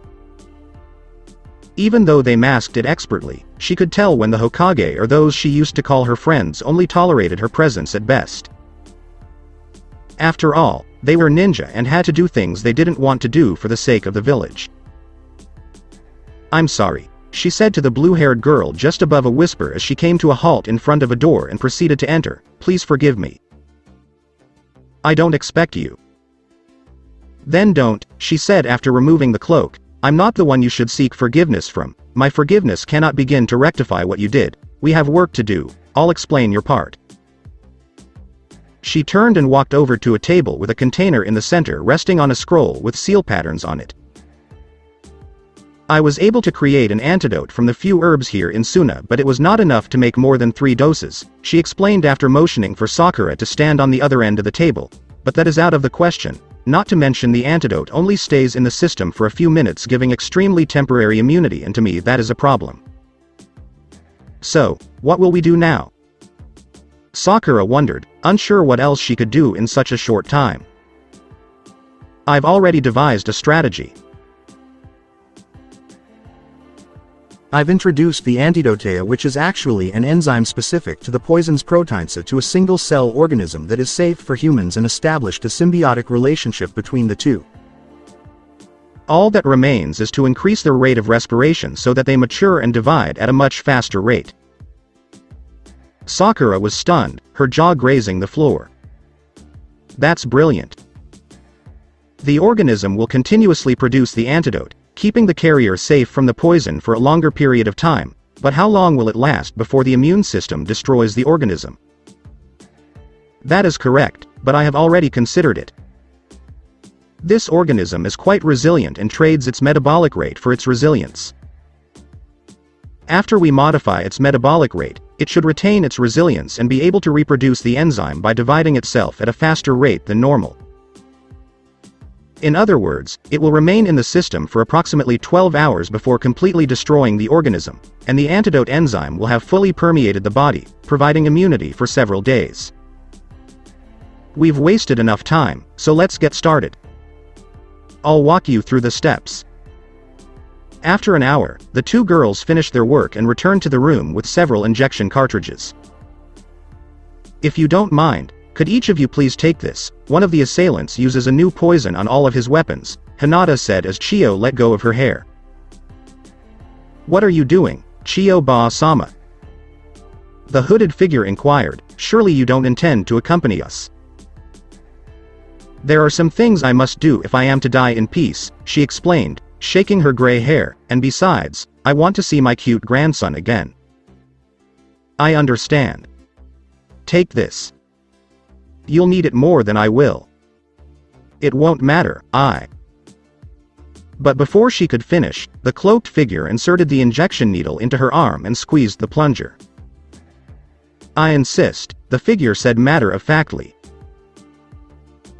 Even though they masked it expertly, she could tell when the Hokage or those she used to call her friends only tolerated her presence at best. After all, they were ninja and had to do things they didn't want to do for the sake of the village. I'm sorry, she said to the blue-haired girl just above a whisper as she came to a halt in front of a door and proceeded to enter. "Please forgive me. I don't expect you." "Then don't," she said after removing the cloak. "I'm not the one you should seek forgiveness from. My forgiveness cannot begin to rectify what you did. We have work to do. I'll explain your part." She turned and walked over to a table with a container in the center resting on a scroll with seal patterns on it. "I was able to create an antidote from the few herbs here in Suna, but it was not enough to make more than 3 doses, she explained after motioning for Sakura to stand on the other end of the table. "But that is out of the question. Not to mention the antidote only stays in the system for a few minutes, giving extremely temporary immunity, and to me that is a problem. So, what will we do now?" Sakura wondered, unsure what else she could do in such a short time. "I've already devised a strategy. I've introduced the antidote, which is actually an enzyme specific to the poison's proteins, to a single-cell organism that is safe for humans and established a symbiotic relationship between the two. All that remains is to increase their rate of respiration so that they mature and divide at a much faster rate." Sakura was stunned, her jaw grazing the floor. "That's brilliant. The organism will continuously produce the antidote, keeping the carrier safe from the poison for a longer period of time, but how long will it last before the immune system destroys the organism?" "That is correct, but I have already considered it. This organism is quite resilient and trades its metabolic rate for its resilience. After we modify its metabolic rate, it should retain its resilience and be able to reproduce the enzyme by dividing itself at a faster rate than normal. In other words, it will remain in the system for approximately 12 hours before completely destroying the organism, and the antidote enzyme will have fully permeated the body, providing immunity for several days. We've wasted enough time, so let's get started. I'll walk you through the steps." After an hour, the 2 girls finished their work and returned to the room with several injection cartridges. "If you don't mind, could each of you please take this? One of the assailants uses a new poison on all of his weapons," Hinata said as Chiyo let go of her hair. "What are you doing, Chiyo-ba-sama?" the hooded figure inquired. "Surely you don't intend to accompany us?" "There are some things I must do if I am to die in peace," she explained, shaking her gray hair, "and besides, I want to see my cute grandson again." "I understand. Take this. You'll need it more than I will." "It won't matter, But before she could finish, the cloaked figure inserted the injection needle into her arm and squeezed the plunger. "I insist," the figure said matter-of-factly.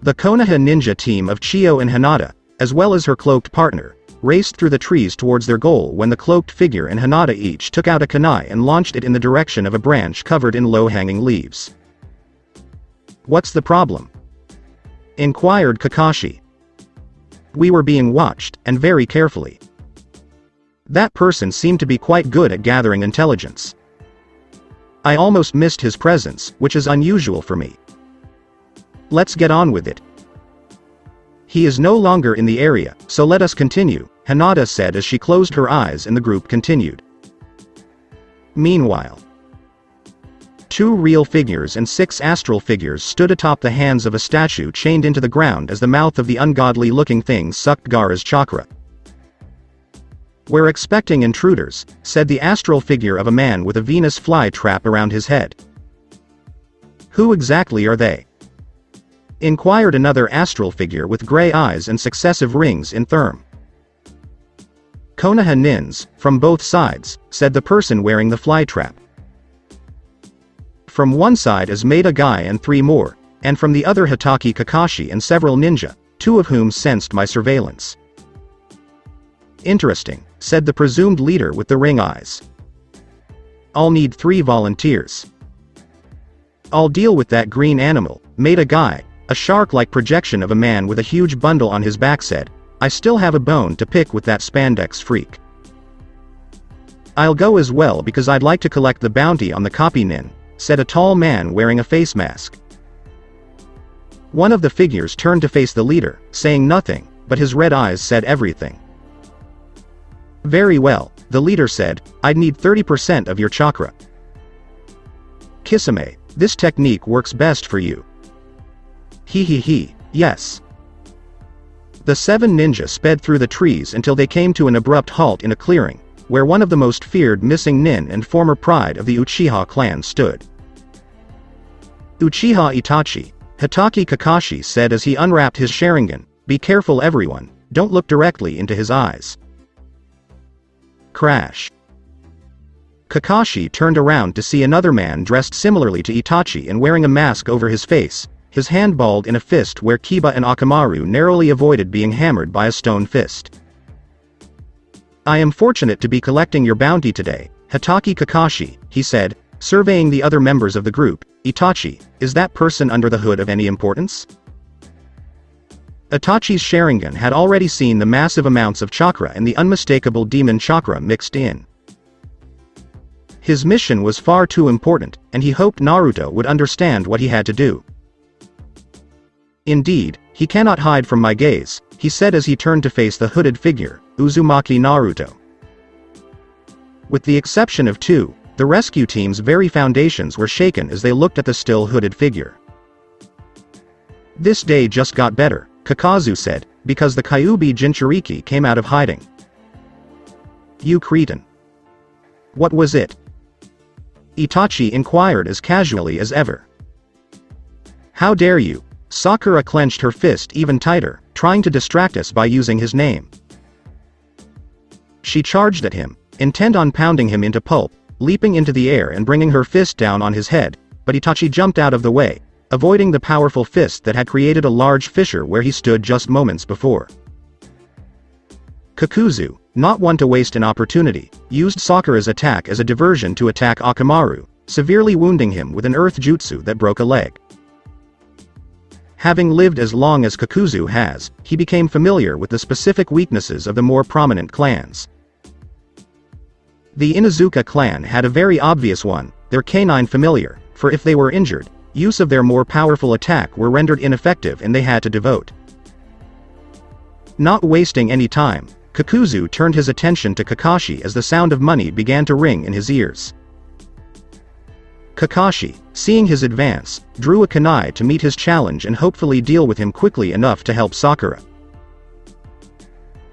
The Konoha ninja team of Chiyo and Hinata, as well as her cloaked partner, raced through the trees towards their goal when the cloaked figure and Hinata each took out a kunai and launched it in the direction of a branch covered in low-hanging leaves. "What's the problem?" inquired Kakashi. "We were being watched, and very carefully. That person seemed to be quite good at gathering intelligence. I almost missed his presence, which is unusual for me. Let's get on with it. He is no longer in the area, so let us continue," Hinata said as she closed her eyes and the group continued. Meanwhile, 2 real figures and 6 astral figures stood atop the hands of a statue chained into the ground as the mouth of the ungodly-looking thing sucked Gaara's chakra. "We're expecting intruders," said the astral figure of a man with a Venus fly-trap around his head. "Who exactly are they?" inquired another astral figure with gray eyes and successive rings in therm. "Konoha nins, from both sides," said the person wearing the fly-trap. "From one side is Maeda Guy and 3 more, and from the other Hitaki Kakashi and several ninja, 2 of whom sensed my surveillance." "Interesting," said the presumed leader with the ring eyes. "I'll need 3 volunteers. I'll deal with that green animal," Maeda Guy, a shark-like projection of a man with a huge bundle on his back, said. "I still have a bone to pick with that spandex freak." "I'll go as well because I'd like to collect the bounty on the copy nin," said a tall man wearing a face mask. One of the figures turned to face the leader, saying nothing, but his red eyes said everything. "Very well, the leader said, "I'd need 30% of your chakra." Kisame, this technique works best for you. He, yes. The 7 ninja sped through the trees until they came to an abrupt halt in a clearing, where one of the most feared missing nin and former pride of the Uchiha clan stood. Uchiha Itachi, Hitaki Kakashi said as he unwrapped his Sharingan, "Be careful everyone, don't look directly into his eyes." Crash. Kakashi turned around to see another man dressed similarly to Itachi and wearing a mask over his face, his hand balled in a fist where Kiba and Akamaru narrowly avoided being hammered by a stone fist. "I am fortunate to be collecting your bounty today, Hitaki Kakashi," he said, surveying the other members of the group. "Itachi, is that person under the hood of any importance?" Itachi's Sharingan had already seen the massive amounts of chakra and the unmistakable demon chakra mixed in. His mission was far too important, and he hoped Naruto would understand what he had to do. "Indeed, he cannot hide from my gaze," he said as he turned to face the hooded figure, Uzumaki Naruto. With the exception of 2, the rescue team's very foundations were shaken as they looked at the still hooded figure. "This day just got better," Kakazu said, "because the Kyuubi Jinchuriki came out of hiding." "You cretin. What was it?" Itachi inquired as casually as ever. "How dare you?" Sakura clenched her fist even tighter, trying to distract us by using his name. She charged at him, intent on pounding him into pulp, leaping into the air and bringing her fist down on his head, but Itachi jumped out of the way, avoiding the powerful fist that had created a large fissure where he stood just moments before. Kakuzu, not one to waste an opportunity, used Sakura's attack as a diversion to attack Akamaru, severely wounding him with an earth jutsu that broke a leg. Having lived as long as Kakuzu has, he became familiar with the specific weaknesses of the more prominent clans. The Inuzuka clan had a very obvious one, their canine familiar, for if they were injured, use of their more powerful attack were rendered ineffective and they had to devote. Not wasting any time, Kakuzu turned his attention to Kakashi as the sound of money began to ring in his ears. Kakashi, seeing his advance, drew a kunai to meet his challenge and hopefully deal with him quickly enough to help Sakura.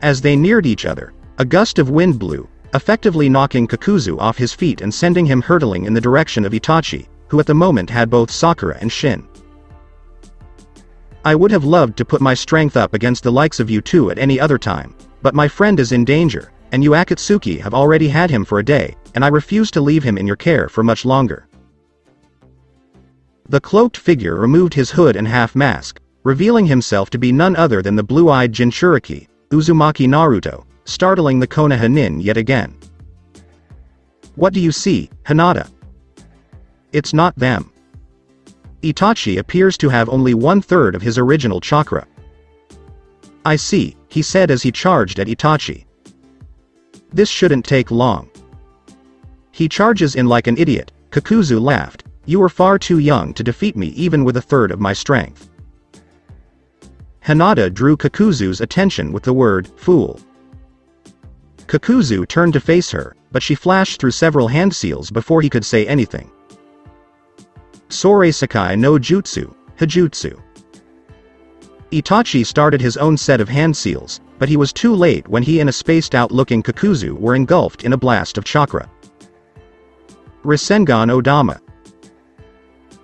As they neared each other, a gust of wind blew, effectively knocking Kakuzu off his feet and sending him hurtling in the direction of Itachi, who at the moment had both Sakura and Shin. "I would have loved to put my strength up against the likes of you two at any other time, but my friend is in danger, and you Akatsuki have already had him for a day, and I refuse to leave him in your care for much longer." The cloaked figure removed his hood and half-mask, revealing himself to be none other than the blue-eyed Jinchuriki, Uzumaki Naruto, startling the Konoha nin yet again. "What do you see, Hinata? It's not them. Itachi appears to have only 1/3 of his original chakra." "I see," he said as he charged at Itachi. "This shouldn't take long." "He charges in like an idiot," Kakuzu laughed. "You were far too young to defeat me even with 1/3 of my strength." Hinata drew Kakuzu's attention with the word, "fool." Kakuzu turned to face her, but she flashed through several hand seals before he could say anything. "Sore Sakai no Jutsu, Hijutsu." Itachi started his own set of hand seals, but he was too late when he and a spaced-out-looking Kakuzu were engulfed in a blast of chakra. Rasengan Odama.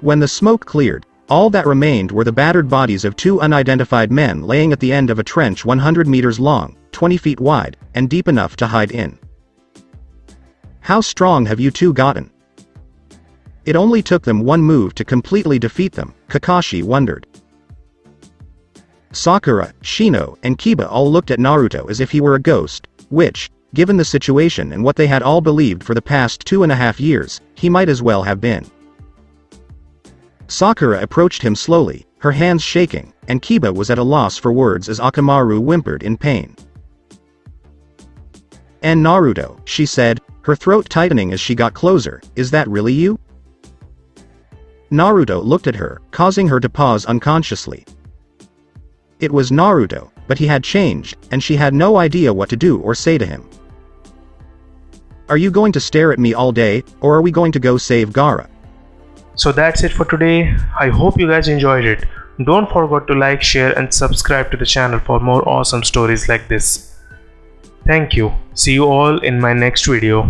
When the smoke cleared, all that remained were the battered bodies of 2 unidentified men laying at the end of a trench 100 meters long, 20 feet wide, and deep enough to hide in. "How strong have you two gotten?" It only took them one move to completely defeat them, Kakashi wondered. Sakura, Shino, and Kiba all looked at Naruto as if he were a ghost, which, given the situation and what they had all believed for the past 2.5 years, he might as well have been. Sakura approached him slowly, her hands shaking, and Kiba was at a loss for words as Akamaru whimpered in pain. "And Naruto," she said, her throat tightening as she got closer, "is that really you?" Naruto looked at her, causing her to pause unconsciously. It was Naruto, but he had changed, and she had no idea what to do or say to him. Are you going to stare at me all day, or are we going to go save Gaara? So that's it for today. I hope you guys enjoyed it. Don't forget to like, share and subscribe to the channel for more awesome stories like this. Thank you. See you all in my next video.